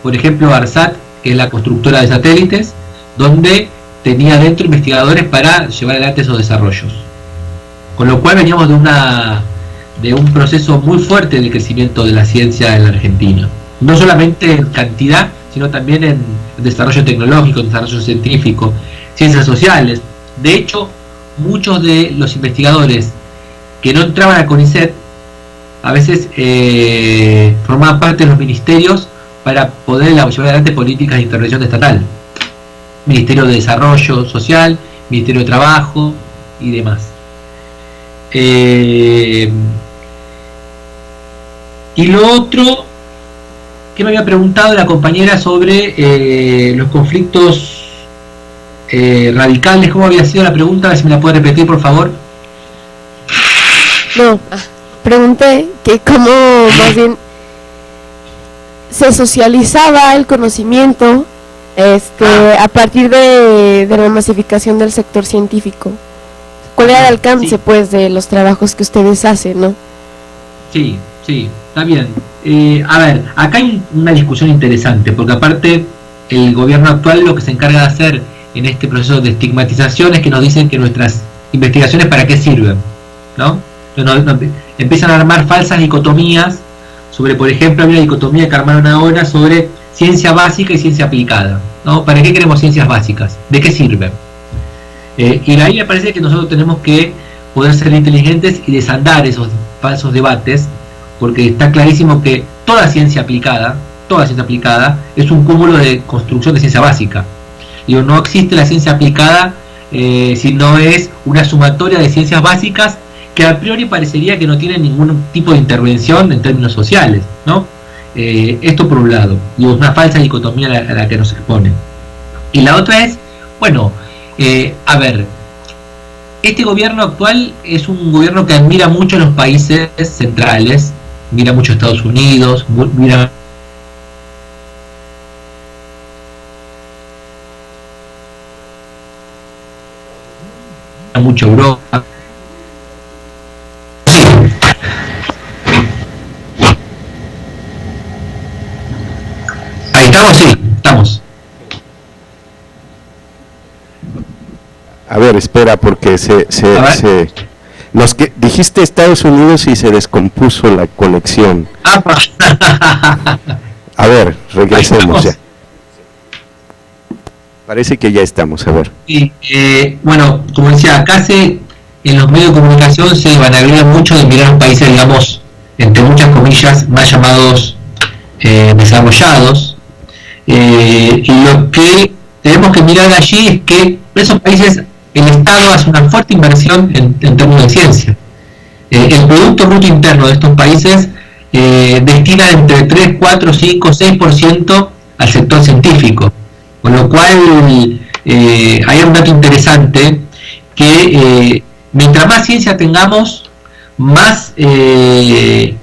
por ejemplo ARSAT, que es la constructora de satélites, donde tenía dentro investigadores para llevar adelante esos desarrollos. Con lo cual veníamos de un proceso muy fuerte de crecimiento de la ciencia en la Argentina. No solamente en cantidad, sino también en desarrollo tecnológico, en desarrollo científico, ciencias sociales. De hecho, muchos de los investigadores que no entraban a CONICET a veces formaban parte de los ministerios para poder llevar adelante políticas de intervención estatal. Ministerio de Desarrollo Social, Ministerio de Trabajo y demás. Y lo otro que me había preguntado la compañera sobre los conflictos radicales, ¿cómo había sido la pregunta? A ver si me la puede repetir, por favor. No, pregunté que cómo más bien se socializaba el conocimiento a partir de la masificación del sector científico. ¿Cuál era el alcance, sí, pues, de los trabajos que ustedes hacen, no? Sí, está bien. A ver, acá hay una discusión interesante, porque aparte el gobierno actual lo que se encarga de hacer en este proceso de estigmatización es que nos dicen que nuestras investigaciones para qué sirven, ¿no? Empiezan a armar falsas dicotomías sobre, por ejemplo, hay una dicotomía que armaron ahora sobre ciencia básica y ciencia aplicada, ¿no? ¿Para qué queremos ciencias básicas? ¿De qué sirven? Y de ahí me parece que nosotros tenemos que poder ser inteligentes y desandar esos falsos debates, porque está clarísimo que toda ciencia aplicada es un cúmulo de construcción de ciencia básica. Digo, no existe la ciencia aplicada si no es una sumatoria de ciencias básicas que a priori parecería que no tienen ningún tipo de intervención en términos sociales, ¿no? Esto por un lado, digo, es una falsa dicotomía a la que nos expone. Y la otra es, bueno, a ver, este gobierno actual es un gobierno que admira mucho a los países centrales, mira mucho a Estados Unidos, mira mucho Europa. Sí. Ahí estamos, sí, estamos. A ver, espera, porque dijiste Estados Unidos y se descompuso la conexión. A ver, regresemos ya. Parece que ya estamos, a ver. Sí, bueno, como decía, acá en los medios de comunicación se vanagloria mucho de mirar países, digamos, entre muchas comillas, más llamados desarrollados. Y lo que tenemos que mirar allí es que en esos países el Estado hace una fuerte inversión en términos de ciencia. El Producto Bruto Interno de estos países destina entre 3, 4, 5, 6% al sector científico. Con lo cual hay un dato interesante que mientras más ciencia tengamos, más veremos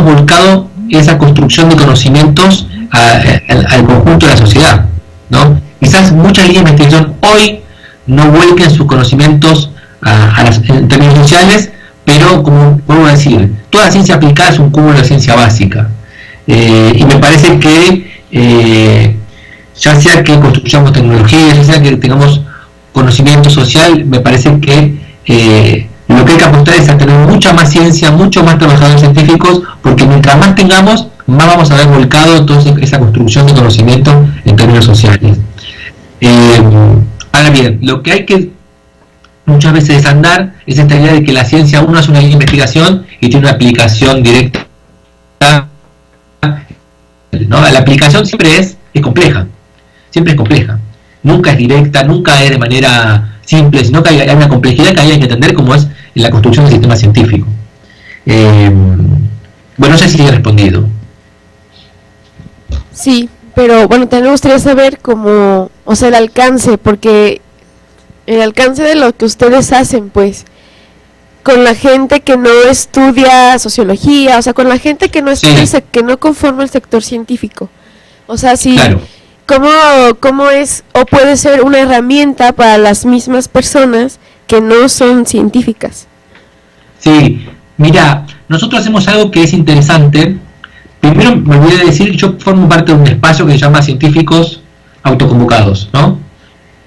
volcado esa construcción de conocimientos al conjunto de la sociedad, ¿no? Quizás muchas líneas de investigación hoy no vuelquen sus conocimientos en términos sociales, pero como vuelvo a decir, toda ciencia aplicada es un cúmulo de ciencia básica, y me parece que ya sea que construyamos tecnología, ya sea que tengamos conocimiento social, me parece que lo que hay que apostar es a tener mucha más ciencia, mucho más trabajadores científicos, porque mientras más tengamos, más vamos a ver volcado toda esa construcción de conocimiento en términos sociales. Ahora bien, lo que hay que muchas veces desandar es esta idea de que la ciencia uno es una línea de investigación y tiene una aplicación directa, ¿no? La aplicación siempre es compleja, siempre es compleja, nunca es directa, nunca es de manera simple, sino que hay una complejidad que hay que entender, como es en la construcción del sistema científico. Bueno, no sé si he respondido. Sí, pero bueno, también me gustaría saber cómo, o sea, el alcance, porque el alcance de lo que ustedes hacen, pues, con la gente que no estudia sociología, o sea, con la gente que no estudia, sí, que no conforma el sector científico. O sea, sí, claro. ¿Cómo es o puede ser una herramienta para las mismas personas que no son científicas? Sí, mira, nosotros hacemos algo que es interesante. Primero me olvidé de decir que yo formo parte de un espacio que se llama Científicos Autoconvocados, ¿no?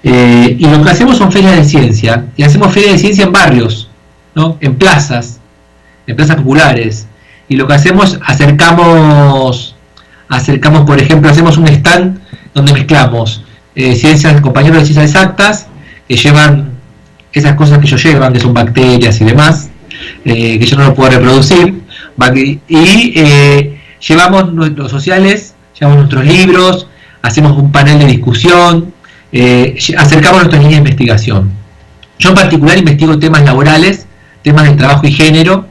Y lo que hacemos son ferias de ciencia, y hacemos ferias de ciencia en barrios, ¿no? En plazas populares, y lo que hacemos, acercamos, por ejemplo, hacemos un stand donde mezclamos compañeros de ciencias exactas que llevan esas cosas que ellos llevan, que son bacterias y demás, que yo no lo puedo reproducir, y llevamos nuestros sociales, llevamos nuestros libros, hacemos un panel de discusión, acercamos nuestras líneas de investigación. Yo en particular investigo temas laborales, temas de trabajo y género,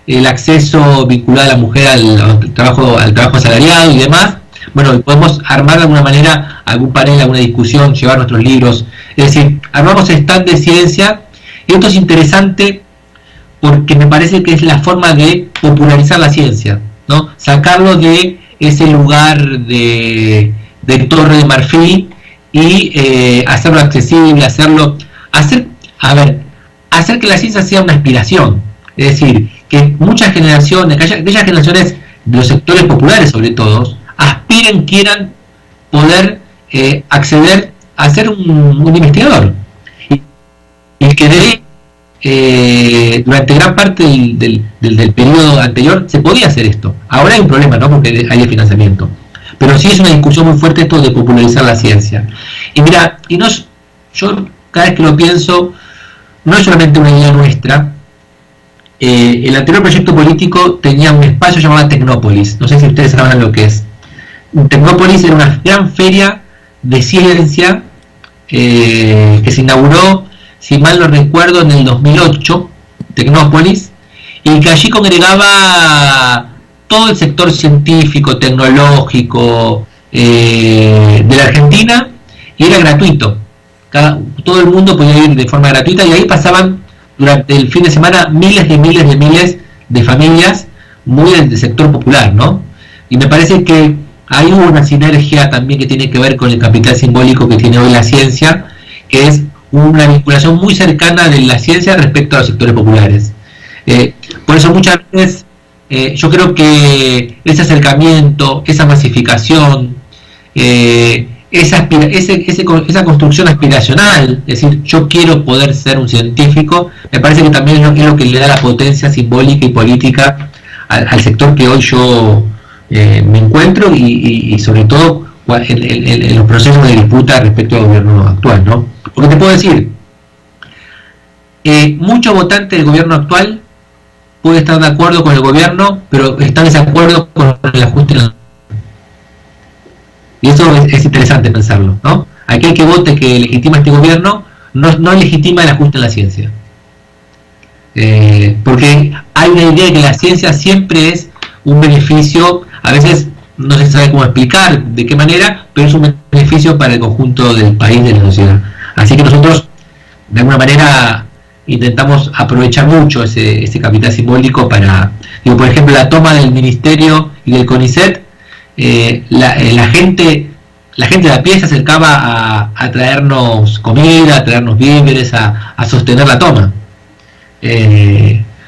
el acceso vinculado a la mujer al trabajo asalariado y demás. Bueno, podemos armar de alguna manera algún panel, alguna discusión, llevar nuestros libros, es decir, armamos stand de ciencia, y esto es interesante porque me parece que es la forma de popularizar la ciencia, ¿no? Sacarlo de ese lugar de torre de marfil y hacerlo accesible, hacer que la ciencia sea una aspiración, es decir, que muchas generaciones, aquellas generaciones de los sectores populares sobre todo, aspiren, quieran poder acceder a ser un investigador, y que durante gran parte del periodo anterior se podía hacer esto. Ahora hay un problema, ¿no? Porque hay el financiamiento, pero sí es una discusión muy fuerte esto de popularizar la ciencia. Y mira, yo cada vez que lo pienso, no es solamente una idea nuestra. El anterior proyecto político tenía un espacio llamado Tecnópolis, no sé si ustedes saben lo que es. Tecnópolis era una gran feria de ciencia que se inauguró, si mal no recuerdo, en el 2008, Tecnópolis, y que allí congregaba todo el sector científico, tecnológico de la Argentina, y era gratuito. Todo el mundo podía ir de forma gratuita, y ahí pasaban durante el fin de semana miles de familias muy del sector popular, ¿no? Y me parece que hay una sinergia también que tiene que ver con el capital simbólico que tiene hoy la ciencia, que es una vinculación muy cercana de la ciencia respecto a los sectores populares. Por eso muchas veces yo creo que ese acercamiento, esa masificación, esa construcción aspiracional, es decir, yo quiero poder ser un científico, me parece que también es lo que le da la potencia simbólica y política al sector que hoy yo me encuentro y sobre todo en los procesos de disputa respecto al gobierno actual, ¿no? Porque te puedo decir, muchos votantes del gobierno actual pueden estar de acuerdo con el gobierno, pero están en desacuerdo con el ajuste. Y eso es interesante pensarlo, ¿no? Aquel que vote que legitima este gobierno no legitima el ajuste en la ciencia. Porque hay una idea de que la ciencia siempre es un beneficio, a veces no se sabe cómo explicar, de qué manera, pero es un beneficio para el conjunto del país, de la sociedad. Así que nosotros, de alguna manera, intentamos aprovechar mucho ese capital simbólico para, por ejemplo, la toma del ministerio y del CONICET. La gente de a pie se acercaba a traernos comida, a traernos víveres, a sostener la toma,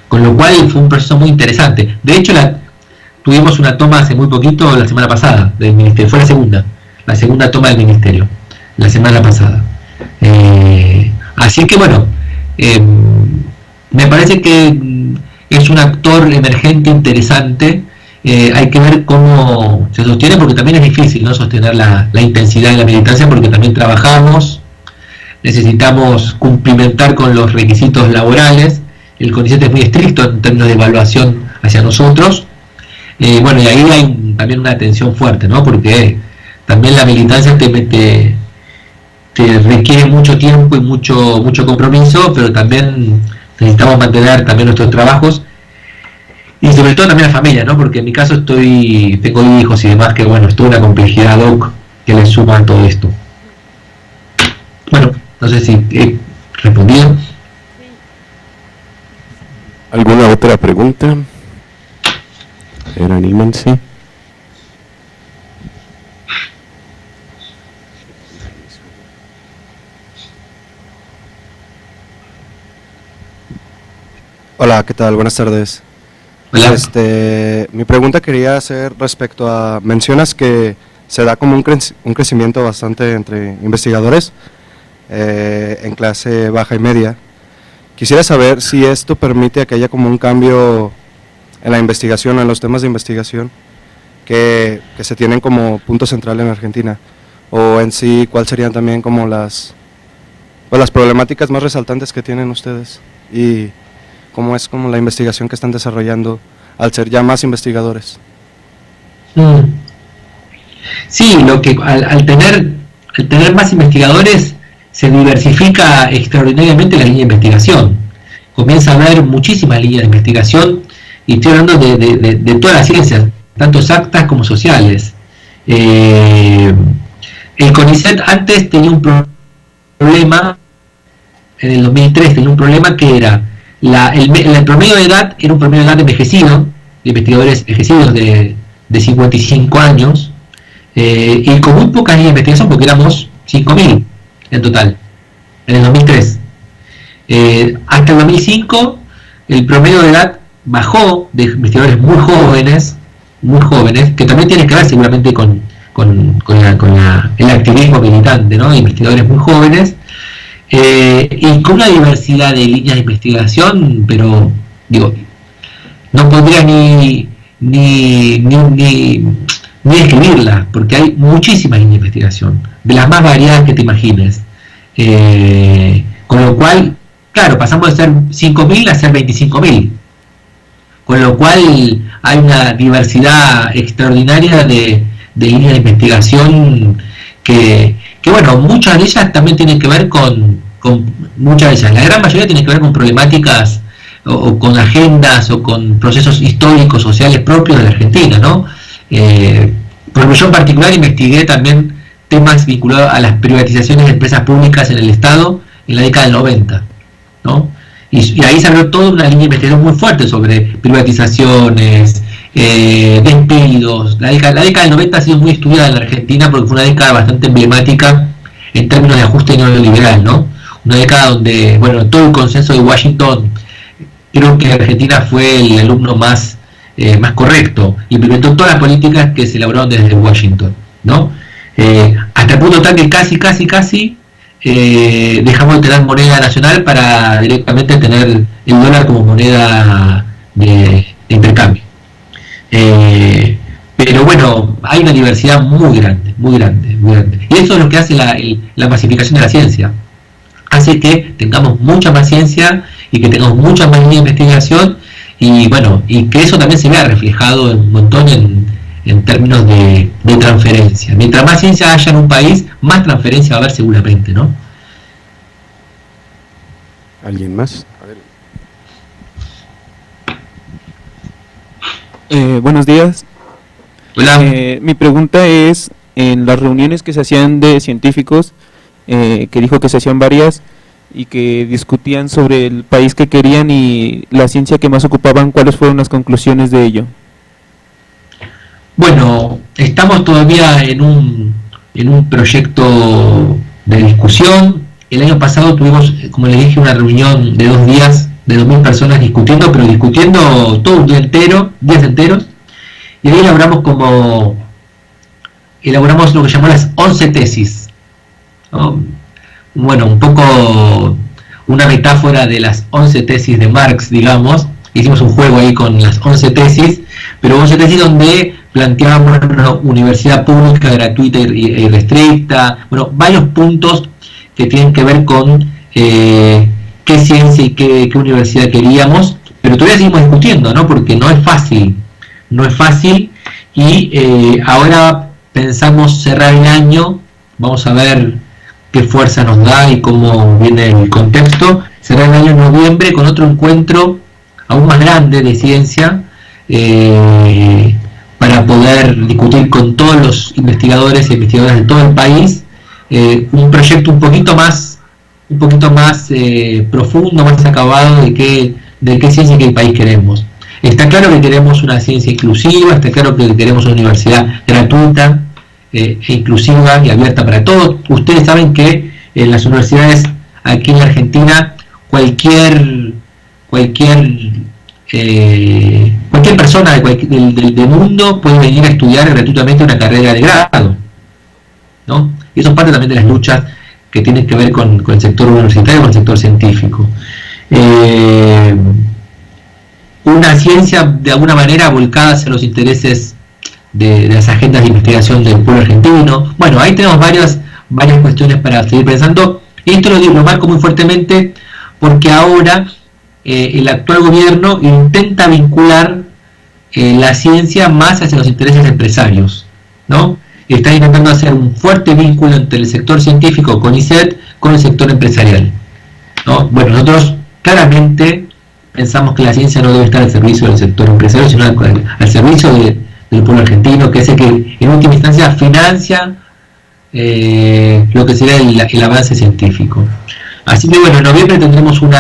con lo cual fue un proceso muy interesante. De hecho, tuvimos una toma hace muy poquito, la semana pasada, del ministerio. Fue la segunda toma del ministerio, la semana pasada. Así que bueno, me parece que es un actor emergente interesante. Hay que ver cómo se sostiene, porque también es difícil, ¿no?, sostener la intensidad de la militancia, porque también trabajamos, necesitamos cumplimentar con los requisitos laborales. El CONICET es muy estricto en términos de evaluación hacia nosotros. Bueno, y ahí hay también una tensión fuerte, ¿no?, porque también la militancia te requiere mucho tiempo y mucho compromiso, pero también necesitamos mantener también nuestros trabajos. Y sobre todo también la familia, ¿no? Porque en mi caso tengo hijos y demás, que bueno, es toda una complejidad que le suma a todo esto. Bueno, no sé si he respondido. ¿Alguna otra pregunta? Anímense. Hola, ¿qué tal? Buenas tardes. Hola. Mi pregunta quería hacer respecto a, mencionas que se da como un crecimiento bastante entre investigadores en clase baja y media. Quisiera saber si esto permite que haya como un cambio en la investigación, en los temas de investigación que se tienen como punto central en Argentina, o en sí, ¿cuáles serían también como las problemáticas más resaltantes que tienen ustedes? Y cómo es como la investigación que están desarrollando al ser ya más investigadores. Sí, al tener más investigadores se diversifica extraordinariamente la línea de investigación. Comienza a haber muchísimas líneas de investigación, y estoy hablando de todas las ciencias, tanto exactas como sociales. El CONICET antes tenía un problema, en el 2003 tenía un problema que era el promedio de edad era un promedio de edad envejecido, de investigadores envejecidos de 55 años, y con muy pocas líneas de investigación, porque éramos 5.000 en total, en el 2003. Hasta el 2005 el promedio de edad bajó de investigadores muy jóvenes, que también tiene que ver seguramente con el activismo militante, ¿no?, de investigadores muy jóvenes, y con una diversidad de líneas de investigación, pero no podría ni describirla, porque hay muchísimas líneas de investigación, de las más variadas que te imagines, con lo cual, claro, pasamos de ser 5.000 a ser 25.000, con lo cual hay una diversidad extraordinaria de líneas de investigación que bueno, muchas de ellas también tienen que ver muchas de ellas, la gran mayoría tienen que ver con problemáticas o con agendas o con procesos históricos, sociales propios de la Argentina, ¿no? Por yo en particular investigué también temas vinculados a las privatizaciones de empresas públicas en el Estado en la década del 90, ¿no? Y ahí se abrió toda una línea de investigación muy fuerte sobre privatizaciones, despidos. La década del 90 ha sido muy estudiada en la Argentina porque fue una década bastante emblemática en términos de ajuste neoliberal, ¿no? una década donde, bueno, todo el consenso de Washington, creo que Argentina fue el alumno más correcto, implementó todas las políticas que se elaboraron desde Washington, ¿no? Hasta el punto tal que casi dejamos de tener moneda nacional para directamente tener el dólar como moneda de intercambio. Pero bueno, hay una diversidad muy grande. Y eso es lo que hace la masificación de la ciencia. Hace que tengamos mucha más ciencia y que tengamos mucha más línea de investigación, y bueno, y que eso también se vea reflejado un montón en términos de transferencia. Mientras más ciencia haya en un país, más transferencia va a haber seguramente, ¿no? ¿Alguien más? Buenos días. Hola. Mi pregunta es, en las reuniones que se hacían de científicos, que dijo que se hacían varias y que discutían sobre el país que querían y la ciencia que más ocupaban, ¿cuáles fueron las conclusiones de ello? Bueno, estamos todavía en un proyecto de discusión. El año pasado tuvimos, como les dije, una reunión de 2 días de 2.000 personas discutiendo, pero discutiendo todo un día entero, días enteros, y ahí elaboramos lo que llamó las 11 tesis, ¿no? Bueno, un poco una metáfora de las 11 tesis de Marx, digamos. Hicimos un juego ahí con las 11 tesis, pero 11 tesis donde planteábamos una universidad pública, gratuita y restricta, bueno, varios puntos que tienen que ver con qué ciencia y qué universidad queríamos, pero todavía seguimos discutiendo, ¿no? Porque no es fácil, y ahora pensamos cerrar el año, vamos a ver qué fuerza nos da y cómo viene el contexto, cerrar el año en noviembre con otro encuentro aún más grande de ciencia, para poder discutir con todos los investigadores e investigadoras de todo el país, un proyecto un poquito más profundo, más acabado de qué ciencia y qué país queremos. Está claro que queremos una ciencia inclusiva, está claro que queremos una universidad gratuita, e inclusiva y abierta para todos. Ustedes saben que en las universidades aquí en la Argentina cualquier persona del mundo puede venir a estudiar gratuitamente una carrera de grado, ¿no? Y eso es parte también de las luchas que tienen que ver con el sector universitario, con el sector científico. Una ciencia de alguna manera volcada hacia los intereses de las agendas de investigación del pueblo argentino. Bueno, ahí tenemos varias cuestiones para seguir pensando, y esto lo marco muy fuertemente porque ahora el actual gobierno intenta vincular la ciencia más hacia los intereses empresarios, ¿no? Está intentando hacer un fuerte vínculo entre el sector científico, CONICET, con el sector empresarial, ¿no? Bueno, nosotros claramente pensamos que la ciencia no debe estar al servicio del sector empresarial, sino al servicio del pueblo argentino, que es el que en última instancia financia lo que sería el avance científico. Así que bueno, en noviembre tendremos un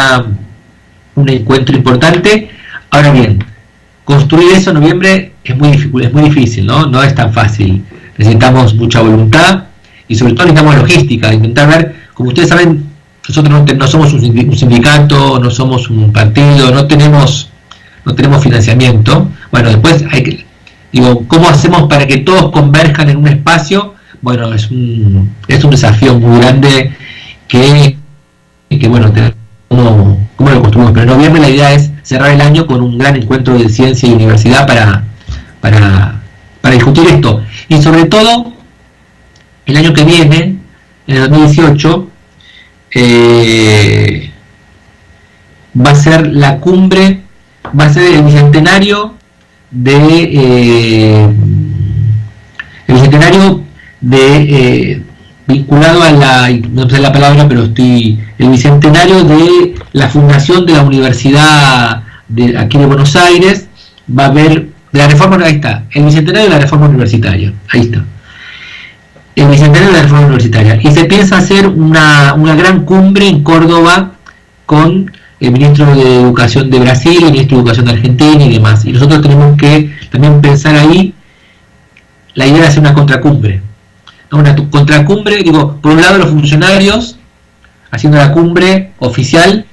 encuentro importante. Ahora bien, construir eso en noviembre es muy difícil, ¿no? No es tan fácil. Necesitamos mucha voluntad y sobre todo necesitamos logística, intentar ver, como ustedes saben, nosotros no somos un sindicato, no somos un partido, no tenemos financiamiento. Bueno, después ¿cómo hacemos para que todos converjan en un espacio? Bueno, es un desafío muy grande que bueno, ¿cómo lo construimos? Pero en noviembre la idea es cerrar el año con un gran encuentro de ciencia y universidad para discutir esto. Y sobre todo, el año que viene, en el 2018, va a ser la cumbre, va a ser el bicentenario vinculado a no sé la palabra, pero el bicentenario de la fundación de la Universidad aquí de Buenos Aires. Va a haber de la reforma, ahí está, el bicentenario de la reforma universitaria, ahí está, el bicentenario de la reforma universitaria, y se piensa hacer una gran cumbre en Córdoba con el ministro de Educación de Brasil, el ministro de Educación de Argentina y demás, y nosotros tenemos que también pensar ahí la idea de hacer una contracumbre, ¿no? Una contracumbre, digo, por un lado los funcionarios haciendo la cumbre oficial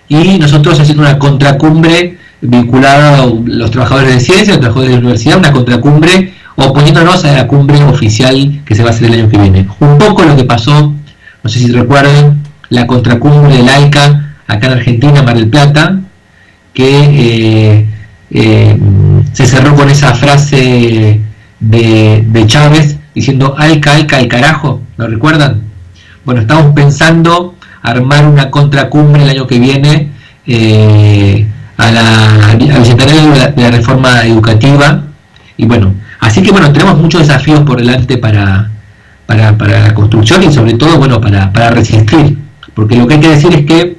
y nosotros haciendo una contracumbre vinculada a los trabajadores de ciencia, los trabajadores de la universidad, una contracumbre oponiéndonos a la cumbre oficial que se va a hacer el año que viene. Un poco lo que pasó, no sé si recuerdan, la contracumbre del ALCA acá en Argentina, Mar del Plata, que se cerró con esa frase de Chávez diciendo ALCA, ALCA, al carajo, ¿lo recuerdan? Bueno, estamos pensando armar una contracumbre el año que viene al bicentenario de la reforma educativa, y bueno, así que bueno, tenemos muchos desafíos por delante para la construcción y sobre todo, bueno, para resistir, porque lo que hay que decir es que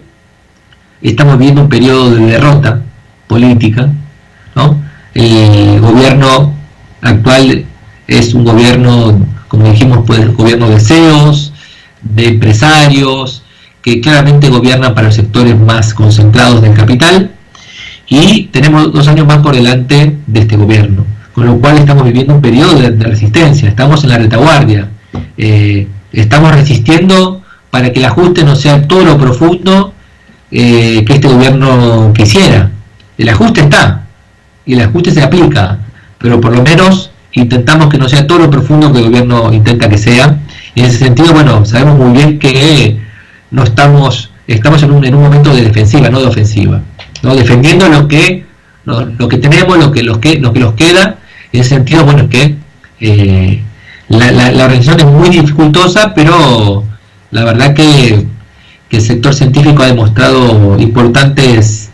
estamos viviendo un periodo de derrota política, ¿no? El gobierno actual es un gobierno, como dijimos, pues, un gobierno de CEOs, de empresarios, que claramente gobiernan para los sectores más concentrados del capital, y tenemos 2 años más por delante de este gobierno, con lo cual estamos viviendo un periodo de resistencia, estamos en la retaguardia, estamos resistiendo para que el ajuste no sea todo lo profundo que este gobierno quisiera. El ajuste está, y el ajuste se aplica, pero por lo menos intentamos que no sea todo lo profundo que el gobierno intenta que sea, y en ese sentido, bueno, sabemos muy bien que no estamos en un momento de defensiva, no de ofensiva, ¿no? Defendiendo lo que tenemos, lo que nos queda. En ese sentido, bueno, es que la organización es muy dificultosa, pero la verdad que el sector científico ha demostrado importantes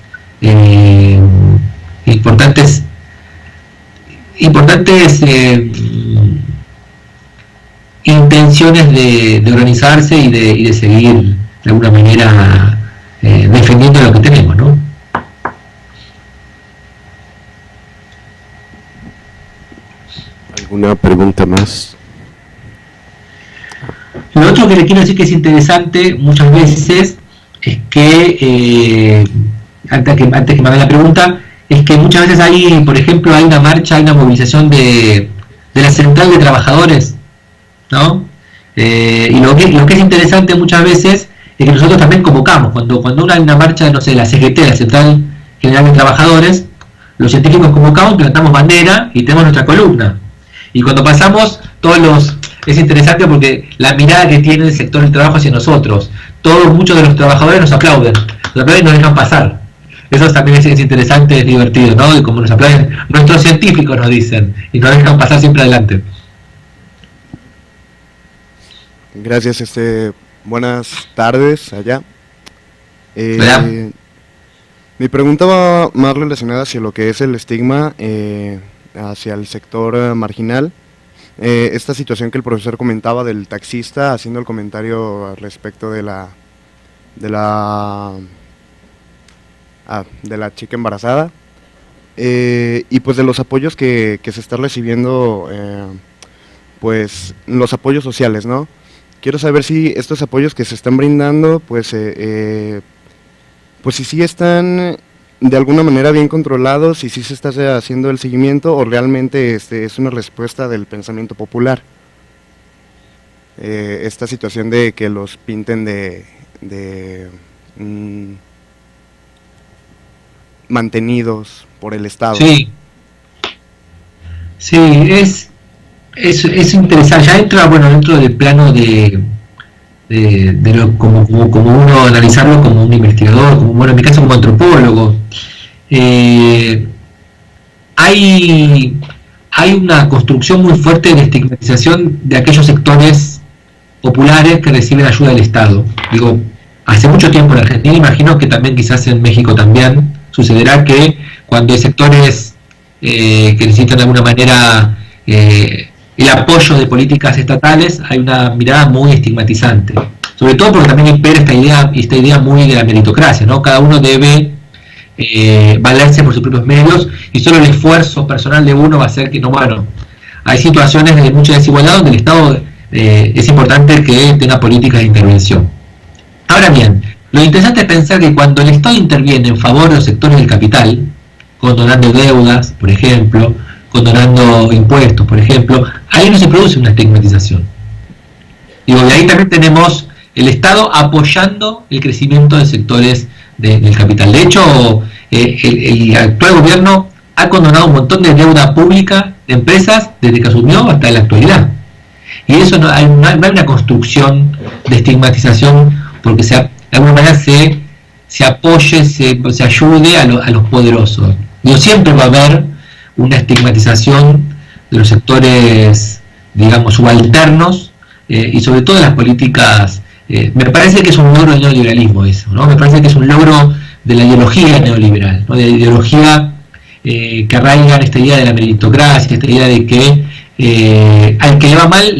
intenciones de organizarse y de seguir de alguna manera defendiendo lo que tenemos, ¿no? ¿Alguna pregunta más? Lo otro que le quiero decir que es interesante muchas veces es que, antes que me haga la pregunta, es que muchas veces hay, por ejemplo, hay una marcha, hay una movilización de la central de trabajadores, ¿no? Y lo que es interesante muchas veces es que nosotros también convocamos, cuando hay una marcha, no sé, la CGT, la Central General de Trabajadores, los científicos convocamos, plantamos bandera y tenemos nuestra columna. Y cuando pasamos, es interesante porque la mirada que tiene el sector del trabajo hacia nosotros, muchos de los trabajadores nos aplauden y nos dejan pasar. Eso también es interesante, es divertido, ¿no? Y como nos aplauden, nuestros científicos nos dicen, y nos dejan pasar siempre adelante. Gracias, buenas tardes allá. Hola. Mi pregunta va más relacionada hacia lo que es el estigma hacia el sector marginal. Esta situación que el profesor comentaba del taxista haciendo el comentario al respecto de la chica embarazada, y pues de los apoyos que se está recibiendo, pues los apoyos sociales, ¿no? Quiero saber si estos apoyos que se están brindando, pues si sí están de alguna manera bien controlados, y si se está haciendo el seguimiento, o realmente es una respuesta del pensamiento popular. Esta situación de que los pinten de mantenidos por el Estado. Sí, es interesante. Ya entra, bueno, dentro del plano de como uno analizarlo como un investigador, como, bueno, en mi caso como antropólogo. Hay una construcción muy fuerte de estigmatización de aquellos sectores populares que reciben ayuda del Estado. Digo, hace mucho tiempo en Argentina, imagino que también quizás en México también sucederá que cuando hay sectores que necesitan de alguna manera el apoyo de políticas estatales, hay una mirada muy estigmatizante, sobre todo porque también impera esta idea muy de la meritocracia, ¿no? Cada uno debe valerse por sus propios medios, y solo el esfuerzo personal de uno va a hacer que no, bueno, hay situaciones de mucha desigualdad donde el Estado es importante que tenga políticas de intervención. Ahora bien, lo interesante es pensar que cuando el Estado interviene en favor de los sectores del capital, condonando deudas, por ejemplo, condonando impuestos, por ejemplo, ahí no se produce una estigmatización. Digo, y ahí también tenemos el Estado apoyando el crecimiento de sectores del capital. De hecho, el actual gobierno ha condonado un montón de deuda pública de empresas desde que asumió hasta la actualidad. Y eso no hay una construcción de estigmatización porque de alguna manera se apoye, se ayude a los poderosos. Digo, siempre va a haber una estigmatización de los sectores, digamos, subalternos y sobre todo de las políticas. Me parece que es un logro del neoliberalismo eso, ¿no? Me parece que es un logro de la ideología neoliberal, ¿no? De la ideología que arraiga en esta idea de la meritocracia, esta idea de que al que le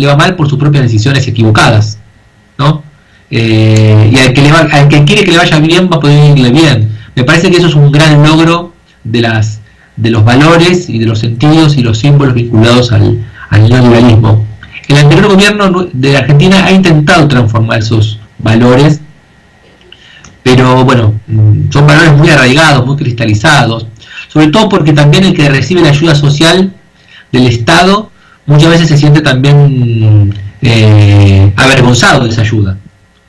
va mal por sus propias decisiones equivocadas, ¿no? Y al que quiere que le vaya bien va a poder irle bien. Me parece que eso es un gran logro de los valores y de los sentidos y los símbolos vinculados al neoliberalismo. El anterior gobierno de la Argentina ha intentado transformar esos valores, pero bueno, son valores muy arraigados, muy cristalizados, sobre todo porque también el que recibe la ayuda social del Estado muchas veces se siente también avergonzado de esa ayuda.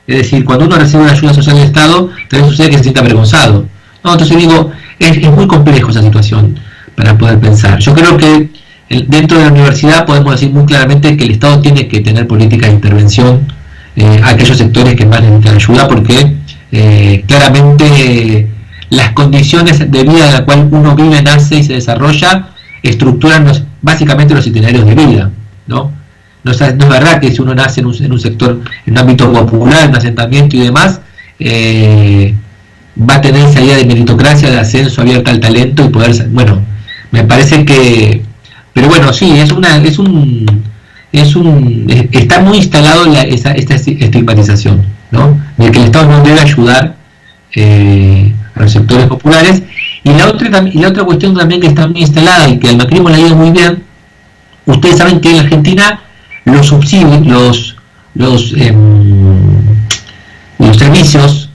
Es decir, cuando uno recibe una ayuda social del Estado, también sucede que se siente avergonzado, ¿no? Entonces digo, es muy complejo esa situación para poder pensar. Yo creo que dentro de la universidad podemos decir muy claramente que el Estado tiene que tener políticas de intervención a aquellos sectores que más necesitan ayuda, porque claramente las condiciones de vida en la cual uno vive, nace y se desarrolla estructuran básicamente los itinerarios de vida, ¿no? No es verdad que si uno nace en un sector, en un ámbito popular, en un asentamiento y demás, va a tener esa idea de meritocracia, de ascenso abierta al talento y poder, bueno, me parece que, pero bueno, sí, está muy instalado esta estigmatización, ¿no? De que el Estado no debe ayudar a los sectores populares. Y la otra cuestión también que está muy instalada y que al macrismo le ha ido muy bien, ustedes saben que en Argentina los subsidios, los servicios,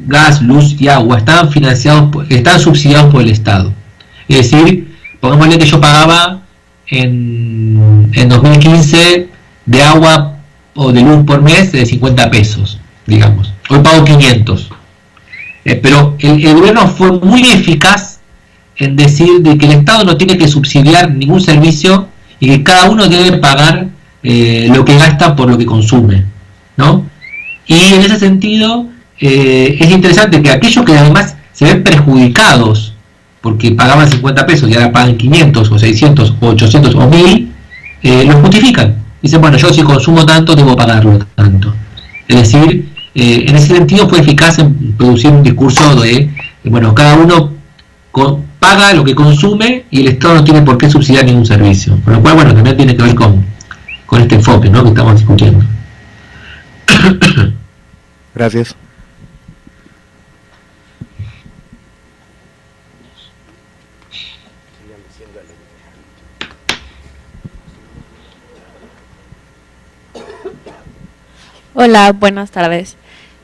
gas, luz y agua, están subsidiados por el Estado. Es decir, pongámosle que yo pagaba en 2015 de agua o de luz por mes de 50 pesos, digamos. Hoy pago 500. Pero el gobierno fue muy eficaz en decir de que el Estado no tiene que subsidiar ningún servicio y que cada uno debe pagar lo que gasta por lo que consume, ¿no? Y en ese sentido es interesante que aquellos que además se ven perjudicados porque pagaban 50 pesos y ahora pagan 500 o 600 o 800 o 1000, lo justifican. Dicen, bueno, yo si consumo tanto debo pagarlo tanto. Es decir, en ese sentido fue eficaz en producir un discurso de, bueno, cada uno paga lo que consume y el Estado no tiene por qué subsidiar ningún servicio. Con lo cual, bueno, también tiene que ver con este enfoque, ¿no?, que estamos discutiendo. Gracias. Hola, buenas tardes.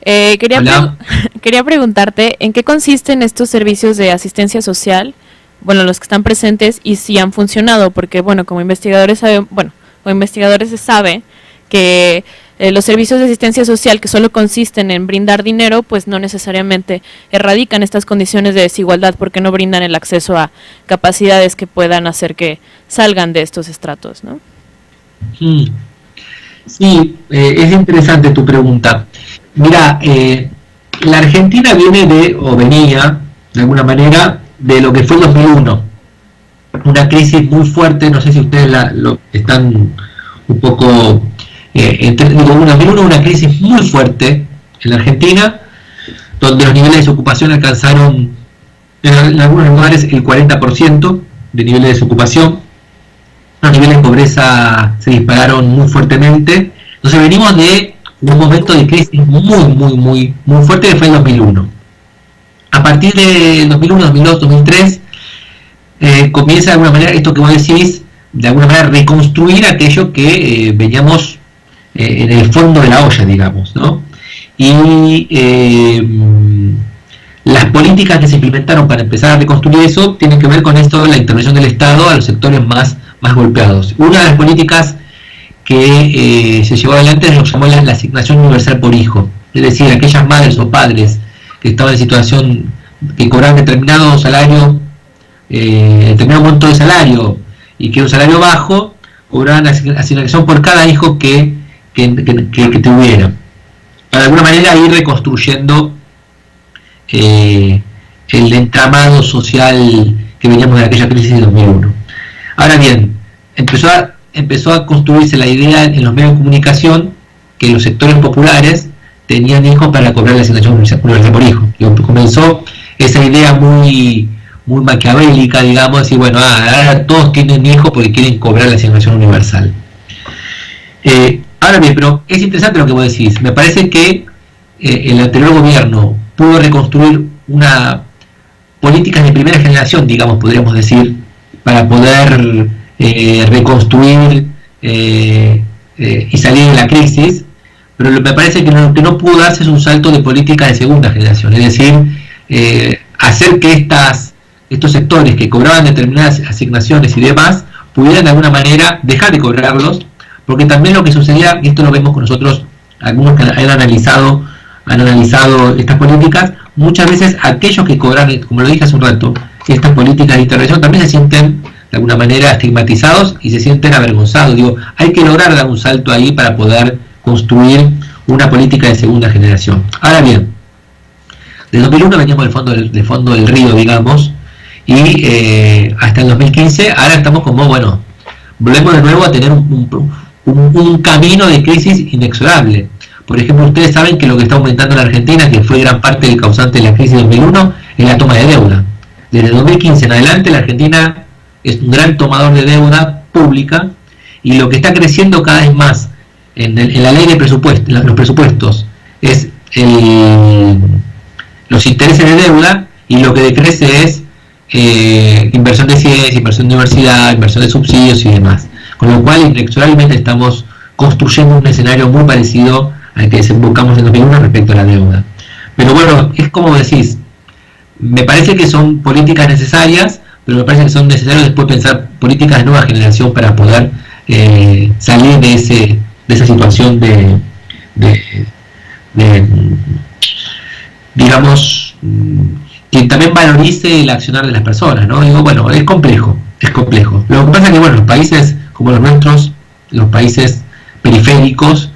Quería preguntarte en qué consisten estos servicios de asistencia social, bueno, los que están presentes, y si han funcionado, porque bueno, como investigadores se sabe que los servicios de asistencia social que solo consisten en brindar dinero, pues no necesariamente erradican estas condiciones de desigualdad porque no brindan el acceso a capacidades que puedan hacer que salgan de estos estratos, ¿no? Sí, es interesante tu pregunta. Mira, la Argentina venía de alguna manera de lo que fue el 2001, una crisis muy fuerte. No sé si ustedes lo están un poco una crisis muy fuerte en la Argentina, donde los niveles de desocupación alcanzaron en algunos lugares el 40% de niveles de desocupación. Los niveles de pobreza se dispararon muy fuertemente. Entonces venimos de un momento de crisis muy fuerte que fue el 2001. A partir del 2001, 2002, 2003 comienza de alguna manera esto que vos decís, de alguna manera reconstruir aquello que veníamos en el fondo de la olla, digamos, ¿no? Y las políticas que se implementaron para empezar a reconstruir eso tienen que ver con esto, la intervención del Estado a los sectores más golpeados. Una de las políticas que se llevó adelante lo que llamó la asignación universal por hijo. Es decir, aquellas madres o padres que estaban en situación, que cobraban determinado salario, determinado monto de salario, y que era un salario bajo, cobraban asignación por cada hijo que tuvieran. Para de alguna manera ir reconstruyendo el entramado social que veníamos de aquella crisis de 2001. Ahora bien, empezó a construirse la idea en los medios de comunicación que los sectores populares tenían hijos para cobrar la asignación universal por hijo. Y comenzó esa idea muy maquiavélica, digamos, decir, bueno, ahora todos tienen hijos porque quieren cobrar la asignación universal. Ahora bien, pero es interesante lo que vos decís. Me parece que el anterior gobierno pudo reconstruir una política de primera generación, digamos, podríamos decir, para poder reconstruir y salir de la crisis, pero me parece que lo que no pudo darse es un salto de política de segunda generación, es decir, hacer que estos sectores que cobraban determinadas asignaciones y demás pudieran de alguna manera dejar de cobrarlos, porque también lo que sucedía, y esto lo vemos con nosotros, algunos que han analizado estas políticas, muchas veces aquellos que cobran, como lo dije hace un rato, estas políticas de intervención también se sienten de alguna manera estigmatizados y se sienten avergonzados. Digo, hay que lograr dar un salto ahí para poder construir una política de segunda generación. Ahora bien, de 2001 veníamos del fondo del río, digamos, y hasta el 2015, ahora estamos como, bueno, volvemos de nuevo a tener un camino de crisis inexorable. Por ejemplo, ustedes saben que lo que está aumentando en la Argentina, que fue gran parte del causante de la crisis de 2001, es la toma de deuda. Desde 2015 en adelante la Argentina es un gran tomador de deuda pública, y lo que está creciendo cada vez más en la ley de presupuestos, los presupuestos, es los intereses de deuda, y lo que decrece es inversión de ciencia, inversión de universidad, inversión de subsidios y demás. Con lo cual, inexorablemente estamos construyendo un escenario muy parecido al que desembocamos en 2001 respecto a la deuda. Pero bueno, es como decís, me parece que son políticas necesarias, pero me parece que son necesarios después pensar políticas de nueva generación para poder salir de esa situación de digamos, que también valorice el accionar de las personas, ¿no? Digo, bueno, es complejo. Lo que pasa es que, bueno, los países como los nuestros, los países periféricos,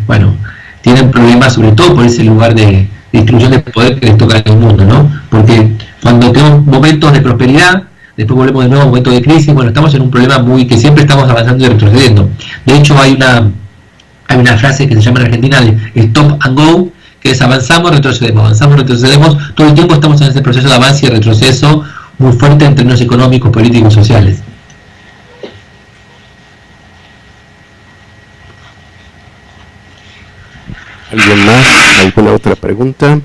bueno, tienen problemas sobre todo por ese lugar de distribución de poder que les toca en el mundo, ¿no? Porque cuando tenemos momentos de prosperidad, después volvemos de nuevo a momentos de crisis, bueno, estamos en un problema que siempre estamos avanzando y retrocediendo. De hecho, hay una frase que se llama en Argentina de stop and go, que es avanzamos, retrocedemos, todo el tiempo estamos en ese proceso de avance y retroceso muy fuerte en términos económicos, políticos, sociales. ¿Alguien más? ¿Alguna otra pregunta?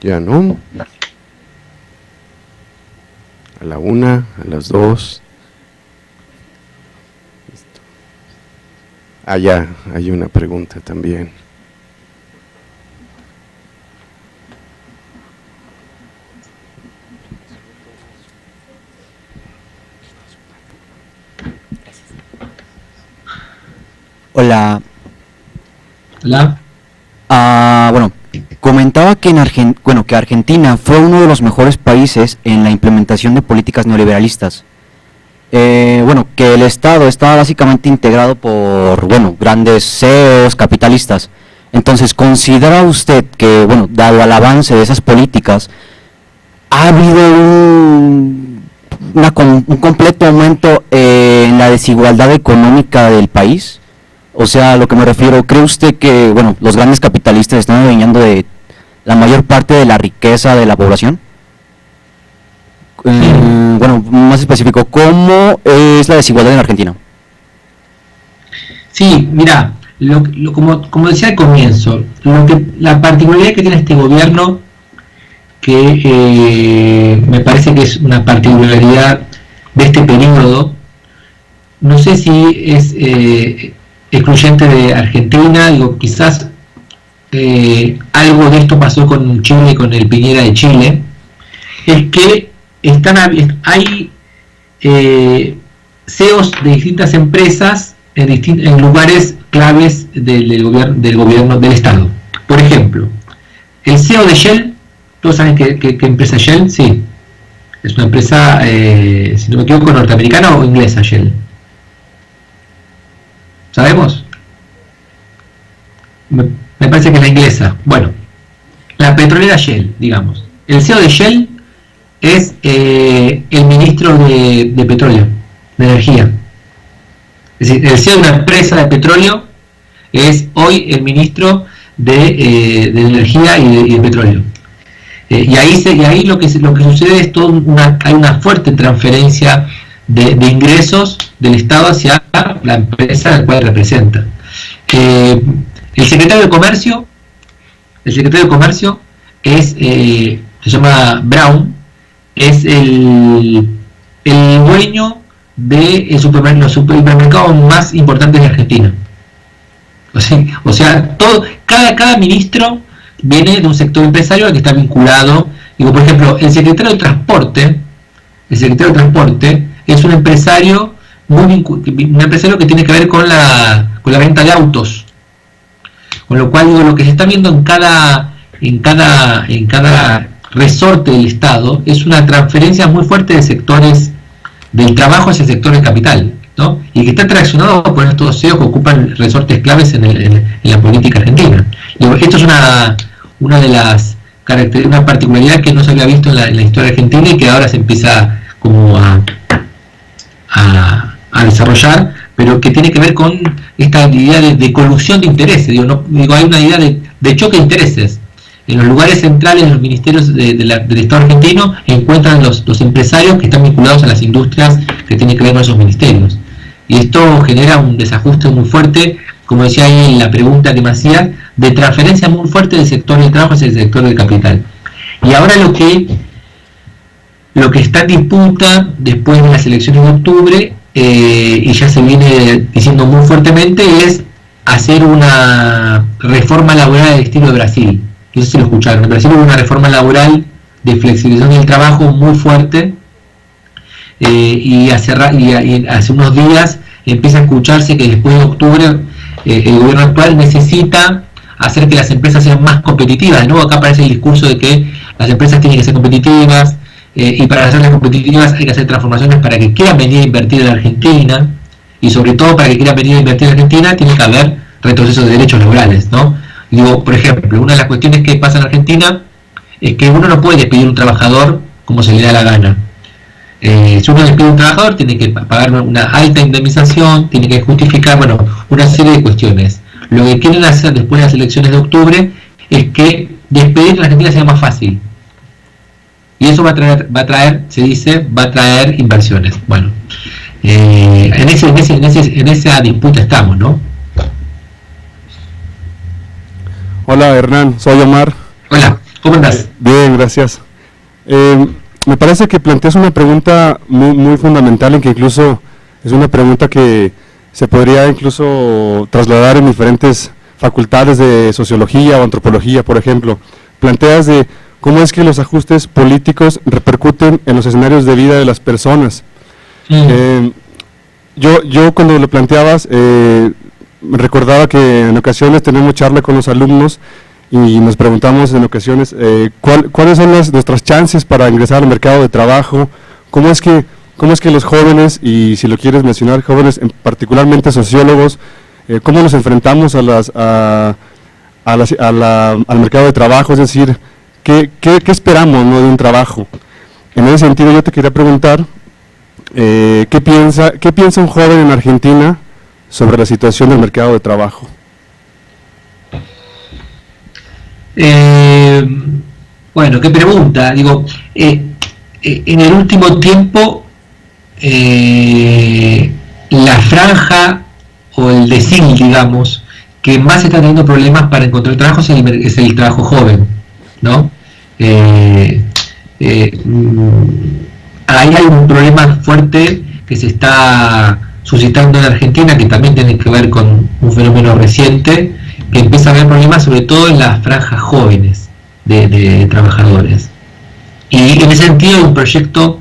Ya no. A la 1, a las 2. Ya, hay una pregunta también. Hola. Hola. Bueno, comentaba que que Argentina fue uno de los mejores países en la implementación de políticas neoliberalistas. Que el Estado estaba básicamente integrado por, grandes CEOs capitalistas. Entonces, ¿considera usted que, dado al avance de esas políticas, ha habido un completo aumento en la desigualdad económica del país? O sea, a lo que me refiero, ¿cree usted que, los grandes capitalistas están adueñando de la mayor parte de la riqueza de la población? Más específico, ¿cómo es la desigualdad en Argentina? Sí, mira, como decía al comienzo, la particularidad que tiene este gobierno, que me parece que es una particularidad de este periodo, no sé si es excluyente de Argentina, quizás algo de esto pasó con Chile, con el Piñera de Chile, es que hay CEOs de distintas empresas en lugares claves del gobierno del Estado. Por ejemplo, el CEO de Shell, ¿todos saben qué empresa es Shell? Sí. Es una empresa, si no me equivoco, norteamericana o inglesa, Shell. ¿Sabemos? Me parece que es la inglesa. Bueno, la petrolera Shell, digamos. El CEO de Shell es el ministro de petróleo, de energía. Es decir, el CEO de una empresa de petróleo es hoy el ministro de energía y de petróleo. Y ahí lo que sucede es hay una fuerte transferencia de ingresos del Estado hacia la empresa a la cual representa. El secretario de Comercio es, se llama Brown, es el dueño de los supermercados más importantes de Argentina. O sea, cada ministro viene de un sector empresarial al que está vinculado. Digo, por ejemplo, el secretario de Transporte es un empresario que tiene que ver con la venta de autos. Con lo cual, digo, lo que se está viendo en cada resorte del Estado es una transferencia muy fuerte de sectores del trabajo hacia el sector del capital, ¿no? Y que está traccionado por estos CEOs que ocupan resortes claves en la política argentina. Digo, esto es una de las una particularidad que no se había visto en la historia argentina y que ahora se empieza como a desarrollar, pero que tiene que ver con esta idea de colusión de intereses. Hay una idea de choque de intereses. En los lugares centrales de los ministerios del Estado argentino encuentran los empresarios que están vinculados a las industrias que tienen que ver con esos ministerios. Y esto genera un desajuste muy fuerte, como decía ahí en la pregunta que me hacía, de transferencia muy fuerte del sector del trabajo hacia el sector del capital. Y ahora lo que está en disputa después de las elecciones de octubre, y ya se viene diciendo muy fuertemente, es hacer una reforma laboral del estilo de Brasil. No sé si lo escucharon. En Brasil hubo una reforma laboral de flexibilización del trabajo muy fuerte, y hace unos días empieza a escucharse que después de octubre el gobierno actual necesita hacer que las empresas sean más competitivas, ¿no? Acá aparece el discurso de que las empresas tienen que ser competitivas, y para hacerlas competitivas hay que hacer transformaciones para que quieran venir a invertir en la Argentina, y sobre todo para que quieran venir a invertir en la Argentina tiene que haber retroceso de derechos laborales, ¿no? Digo, por ejemplo, una de las cuestiones que pasa en Argentina es que uno no puede despedir a un trabajador como se le da la gana. Si uno despide a un trabajador, tiene que pagar una alta indemnización, tiene que justificar, una serie de cuestiones. Lo que quieren hacer después de las elecciones de octubre es que despedir en la Argentina sea más fácil. Y eso va a traer inversiones. Bueno, en esa disputa estamos, ¿no? Hola Hernán, soy Omar. Hola, ¿cómo estás? Bien, gracias. Me parece que planteas una pregunta muy, muy fundamental, en que incluso es una pregunta que se podría incluso trasladar en diferentes facultades de sociología o antropología, por ejemplo. Planteas de cómo es que los ajustes políticos repercuten en los escenarios de vida de las personas. Yo cuando lo planteabas, recordaba que en ocasiones tenemos charla con los alumnos y nos preguntamos en ocasiones cuáles son nuestras chances para ingresar al mercado de trabajo, cómo es que los jóvenes, y si lo quieres mencionar, jóvenes, particularmente sociólogos, cómo nos enfrentamos al mercado de trabajo, es decir, ¿qué esperamos, ¿no?, de un trabajo? En ese sentido yo te quería preguntar, ¿qué piensa un joven en Argentina sobre la situación del mercado de trabajo? Bueno, qué pregunta. Digo, en el último tiempo la franja o el decil, digamos, que más está teniendo problemas para encontrar trabajo es el trabajo joven, ¿no? Ahí hay un problema fuerte que se está suscitando en Argentina, que también tiene que ver con un fenómeno reciente, que empieza a haber problemas sobre todo en las franjas jóvenes de trabajadores. Y en ese sentido, un proyecto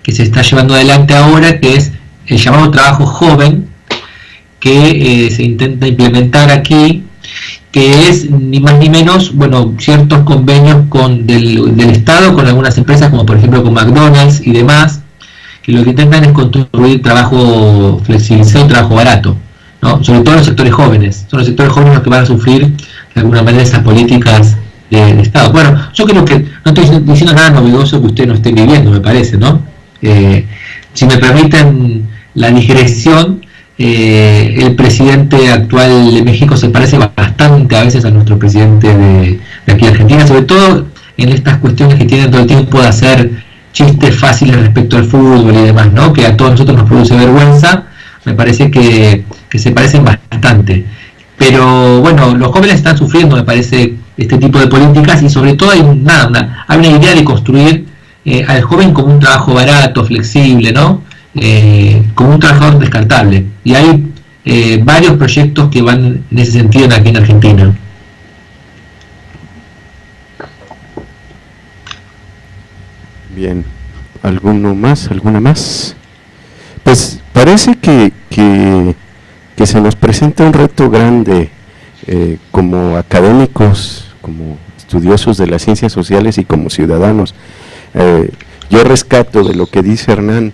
que se está llevando adelante ahora, que es el llamado trabajo joven, que se intenta implementar aquí, que es ni más ni menos, bueno, ciertos convenios del Estado con algunas empresas, como por ejemplo con McDonald's y demás, que lo que intentan es construir trabajo flexibilizado, trabajo barato, ¿no? Sobre todo en los sectores jóvenes. Son los sectores jóvenes los que van a sufrir de alguna manera esas políticas de Estado. Bueno, yo creo que no estoy diciendo nada novedoso que usted no esté viviendo, me parece, ¿no? Si me permiten la digresión, el presidente actual de México se parece bastante a veces a nuestro presidente de aquí de Argentina, sobre todo en estas cuestiones que tienen todo el tiempo de hacer chistes fáciles respecto al fútbol y demás, ¿no? Que a todos nosotros nos produce vergüenza. Me parece que se parecen bastante. Pero bueno, los jóvenes están sufriendo, me parece, este tipo de políticas, y sobre todo hay una idea de construir al joven como un trabajo barato, flexible, ¿no? Como un trabajador descartable. Y hay varios proyectos que van en ese sentido aquí en Argentina. Bien, ¿alguno más? ¿Alguna más? Pues parece que se nos presenta un reto grande como académicos, como estudiosos de las ciencias sociales y como ciudadanos. Yo rescato de lo que dice Hernán,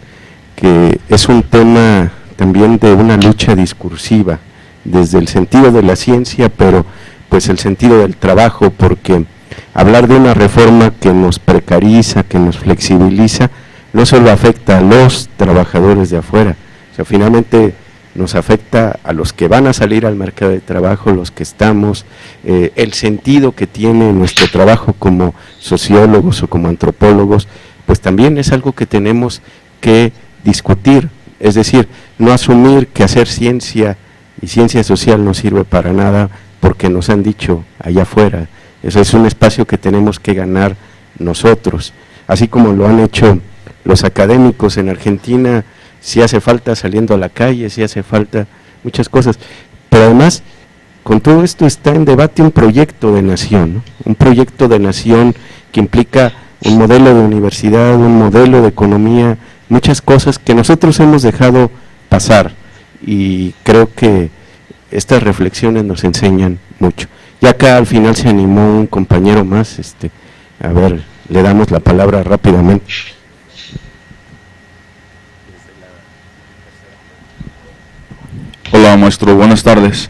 que es un tema también de una lucha discursiva, desde el sentido de la ciencia, pero pues el sentido del trabajo, porque hablar de una reforma que nos precariza, que nos flexibiliza, no solo afecta a los trabajadores de afuera, o sea, finalmente nos afecta a los que van a salir al mercado de trabajo, los que estamos, el sentido que tiene nuestro trabajo como sociólogos o como antropólogos, pues también es algo que tenemos que discutir, es decir, no asumir que hacer ciencia y ciencia social no sirve para nada porque nos han dicho allá afuera. Eso es un espacio que tenemos que ganar nosotros, así como lo han hecho los académicos en Argentina. Si hace falta saliendo a la calle, si hace falta muchas cosas, pero además con todo esto está en debate un proyecto de nación, ¿no? Un proyecto de nación que implica un modelo de universidad, un modelo de economía, muchas cosas que nosotros hemos dejado pasar, y creo que estas reflexiones nos enseñan mucho. Y acá al final se animó un compañero más, a ver, le damos la palabra rápidamente. Hola maestro, buenas tardes.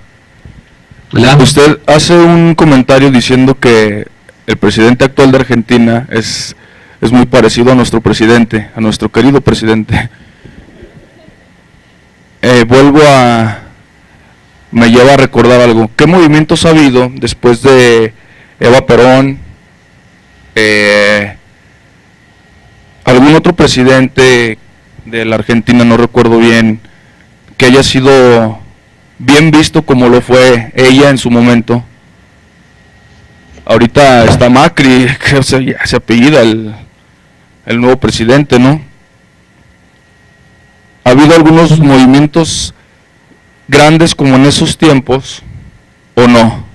Hola. Usted hace un comentario diciendo que el presidente actual de Argentina es muy parecido a nuestro presidente, a nuestro querido presidente. Me lleva a recordar algo. ¿Qué movimientos ha habido después de Eva Perón? ¿Algún otro presidente de la Argentina, no recuerdo bien, que haya sido bien visto como lo fue ella en su momento? Ahorita está Macri, que se apellida el nuevo presidente, ¿no? ¿Ha habido algunos movimientos grandes como en esos tiempos o no?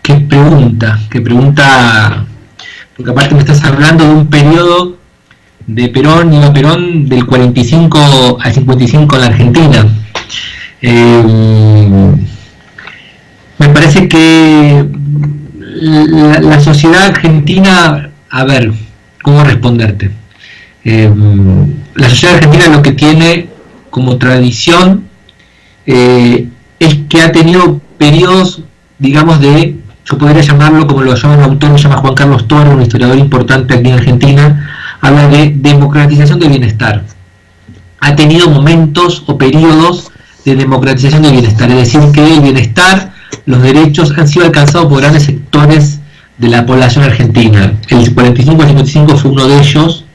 Qué pregunta, porque aparte me estás hablando de un periodo de Perón y Perón del 45 al 55 en la Argentina. Me parece que la sociedad argentina, a ver, ¿cómo responderte? La sociedad argentina lo que tiene como tradición es que ha tenido periodos, digamos, yo podría llamarlo como lo llama un autor, se llama Juan Carlos Toro, un historiador importante aquí en Argentina, habla de democratización del bienestar. Ha tenido momentos o periodos de democratización del bienestar, es decir, que el bienestar, los derechos han sido alcanzados por grandes sectores de la población argentina. El 45 al 55 fue uno de ellos.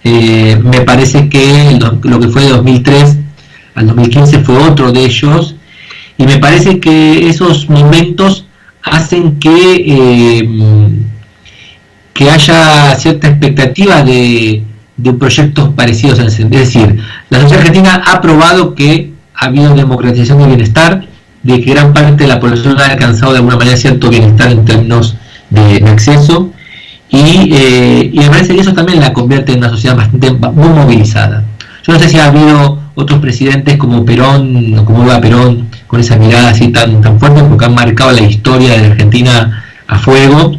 Me parece que lo que fue de 2003 al 2015 fue otro de ellos, y me parece que esos momentos hacen que haya cierta expectativa de proyectos parecidos. Es decir, la sociedad argentina ha probado que ha habido democratización del bienestar, de que gran parte de la población ha alcanzado de alguna manera cierto bienestar en términos de acceso, y me parece que eso también la convierte en una sociedad bastante muy movilizada. Yo no sé si ha habido otros presidentes como Perón o como Eva Perón con esa mirada así tan fuerte, porque han marcado la historia de la Argentina a fuego,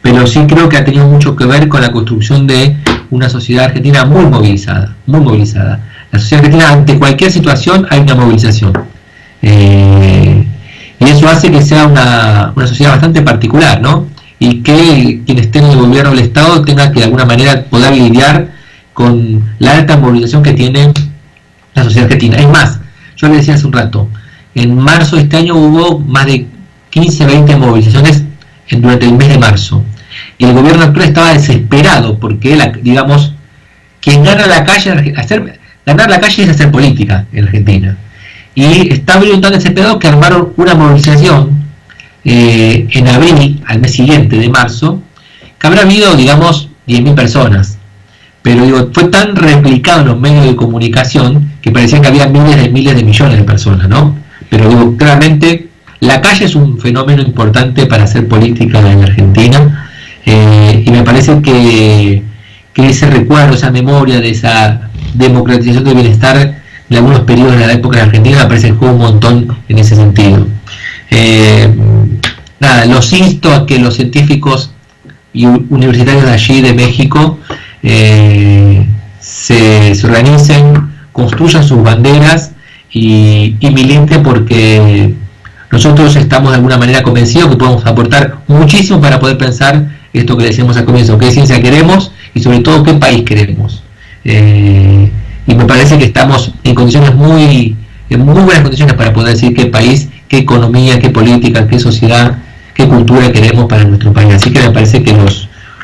pero sí creo que ha tenido mucho que ver con la construcción de una sociedad argentina muy movilizada, muy movilizada. La sociedad argentina, ante cualquier situación hay una movilización, y eso hace que sea una sociedad bastante particular, ¿no? Y que quien esté en el gobierno del Estado tenga que de alguna manera poder lidiar con la alta movilización que tiene la sociedad argentina. Es más, yo le decía hace un rato, en marzo de este año hubo más de 15, 20 movilizaciones durante el mes de marzo. Y el gobierno actual estaba desesperado porque, digamos, quien gana la calle, ganar la calle es hacer política en Argentina. Y está tan desesperado que armaron una movilización en abril, al mes siguiente de marzo, que habrá habido, digamos, 10.000 personas. Pero digo, fue tan replicado en los medios de comunicación que parecía que había miles de millones de personas, ¿no? Pero digo, claramente la calle es un fenómeno importante para hacer política en Argentina, y me parece que ese recuerdo, esa memoria de esa democratización del bienestar de algunos periodos de la época de Argentina me parece que juega un montón en ese sentido. Nada, los insto a que los científicos y universitarios de allí, de México, se organicen, construyan sus banderas y militen, porque nosotros estamos de alguna manera convencidos que podemos aportar muchísimo para poder pensar esto que decíamos al comienzo, qué ciencia queremos y sobre todo qué país queremos. Y me parece que estamos en condiciones en muy buenas condiciones para poder decir qué país, qué economía, qué política, qué sociedad, qué cultura queremos para nuestro país. Así que me parece que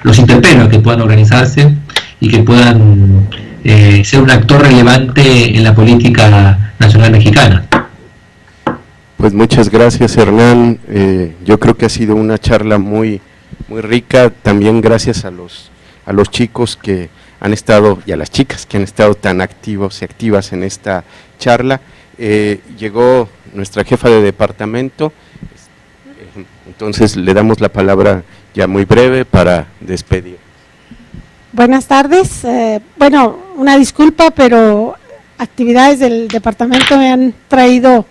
los interpelo a que puedan organizarse y que puedan ser un actor relevante en la política nacional mexicana. Pues muchas gracias, Hernán. Yo creo que ha sido una charla muy rica, también gracias a los chicos que han estado, y a las chicas que han estado tan activos y activas en esta charla. Llegó nuestra jefa de departamento, entonces le damos la palabra ya muy breve para despedir. Buenas tardes. Bueno, una disculpa, pero actividades del departamento me han traído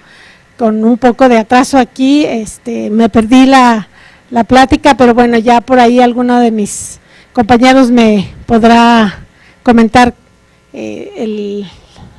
con un poco de atraso aquí. Me perdí la plática, pero bueno, ya por ahí alguno de mis compañeros me podrá comentar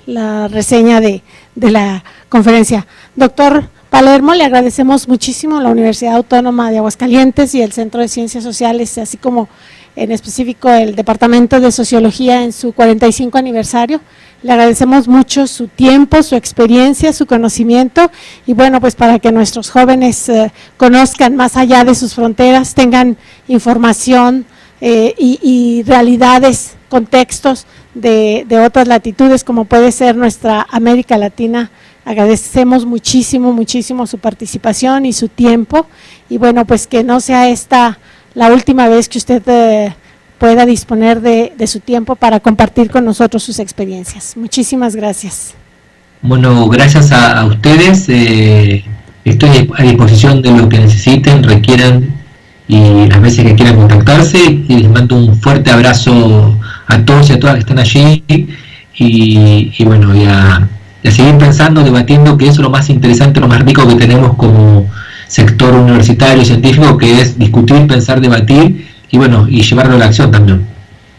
la reseña de la conferencia. Doctor Palermo, le agradecemos muchísimo a la Universidad Autónoma de Aguascalientes y el Centro de Ciencias Sociales, así como en específico el Departamento de Sociología en su 45 aniversario. Le agradecemos mucho su tiempo, su experiencia, su conocimiento, y bueno, pues para que nuestros jóvenes conozcan más allá de sus fronteras, tengan información y realidades, contextos de otras latitudes como puede ser nuestra América Latina. Agradecemos muchísimo su participación y su tiempo, y bueno, pues que no sea esta la última vez que usted pueda disponer de su tiempo para compartir con nosotros sus experiencias. Muchísimas gracias. Bueno, gracias a ustedes. Estoy a disposición de lo que necesiten, requieran y las veces que quieran contactarse, y les mando un fuerte abrazo a todos y a todas que están allí, y bueno, y a seguir pensando, debatiendo, que eso es lo más interesante, lo más rico que tenemos como sector universitario y científico, que es discutir, pensar, debatir y bueno, y llevarlo a la acción también.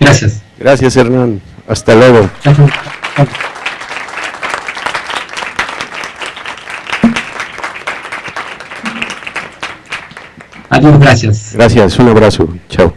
Gracias. Gracias, Hernán. Hasta luego. Adiós, gracias. Gracias, un abrazo. Chao.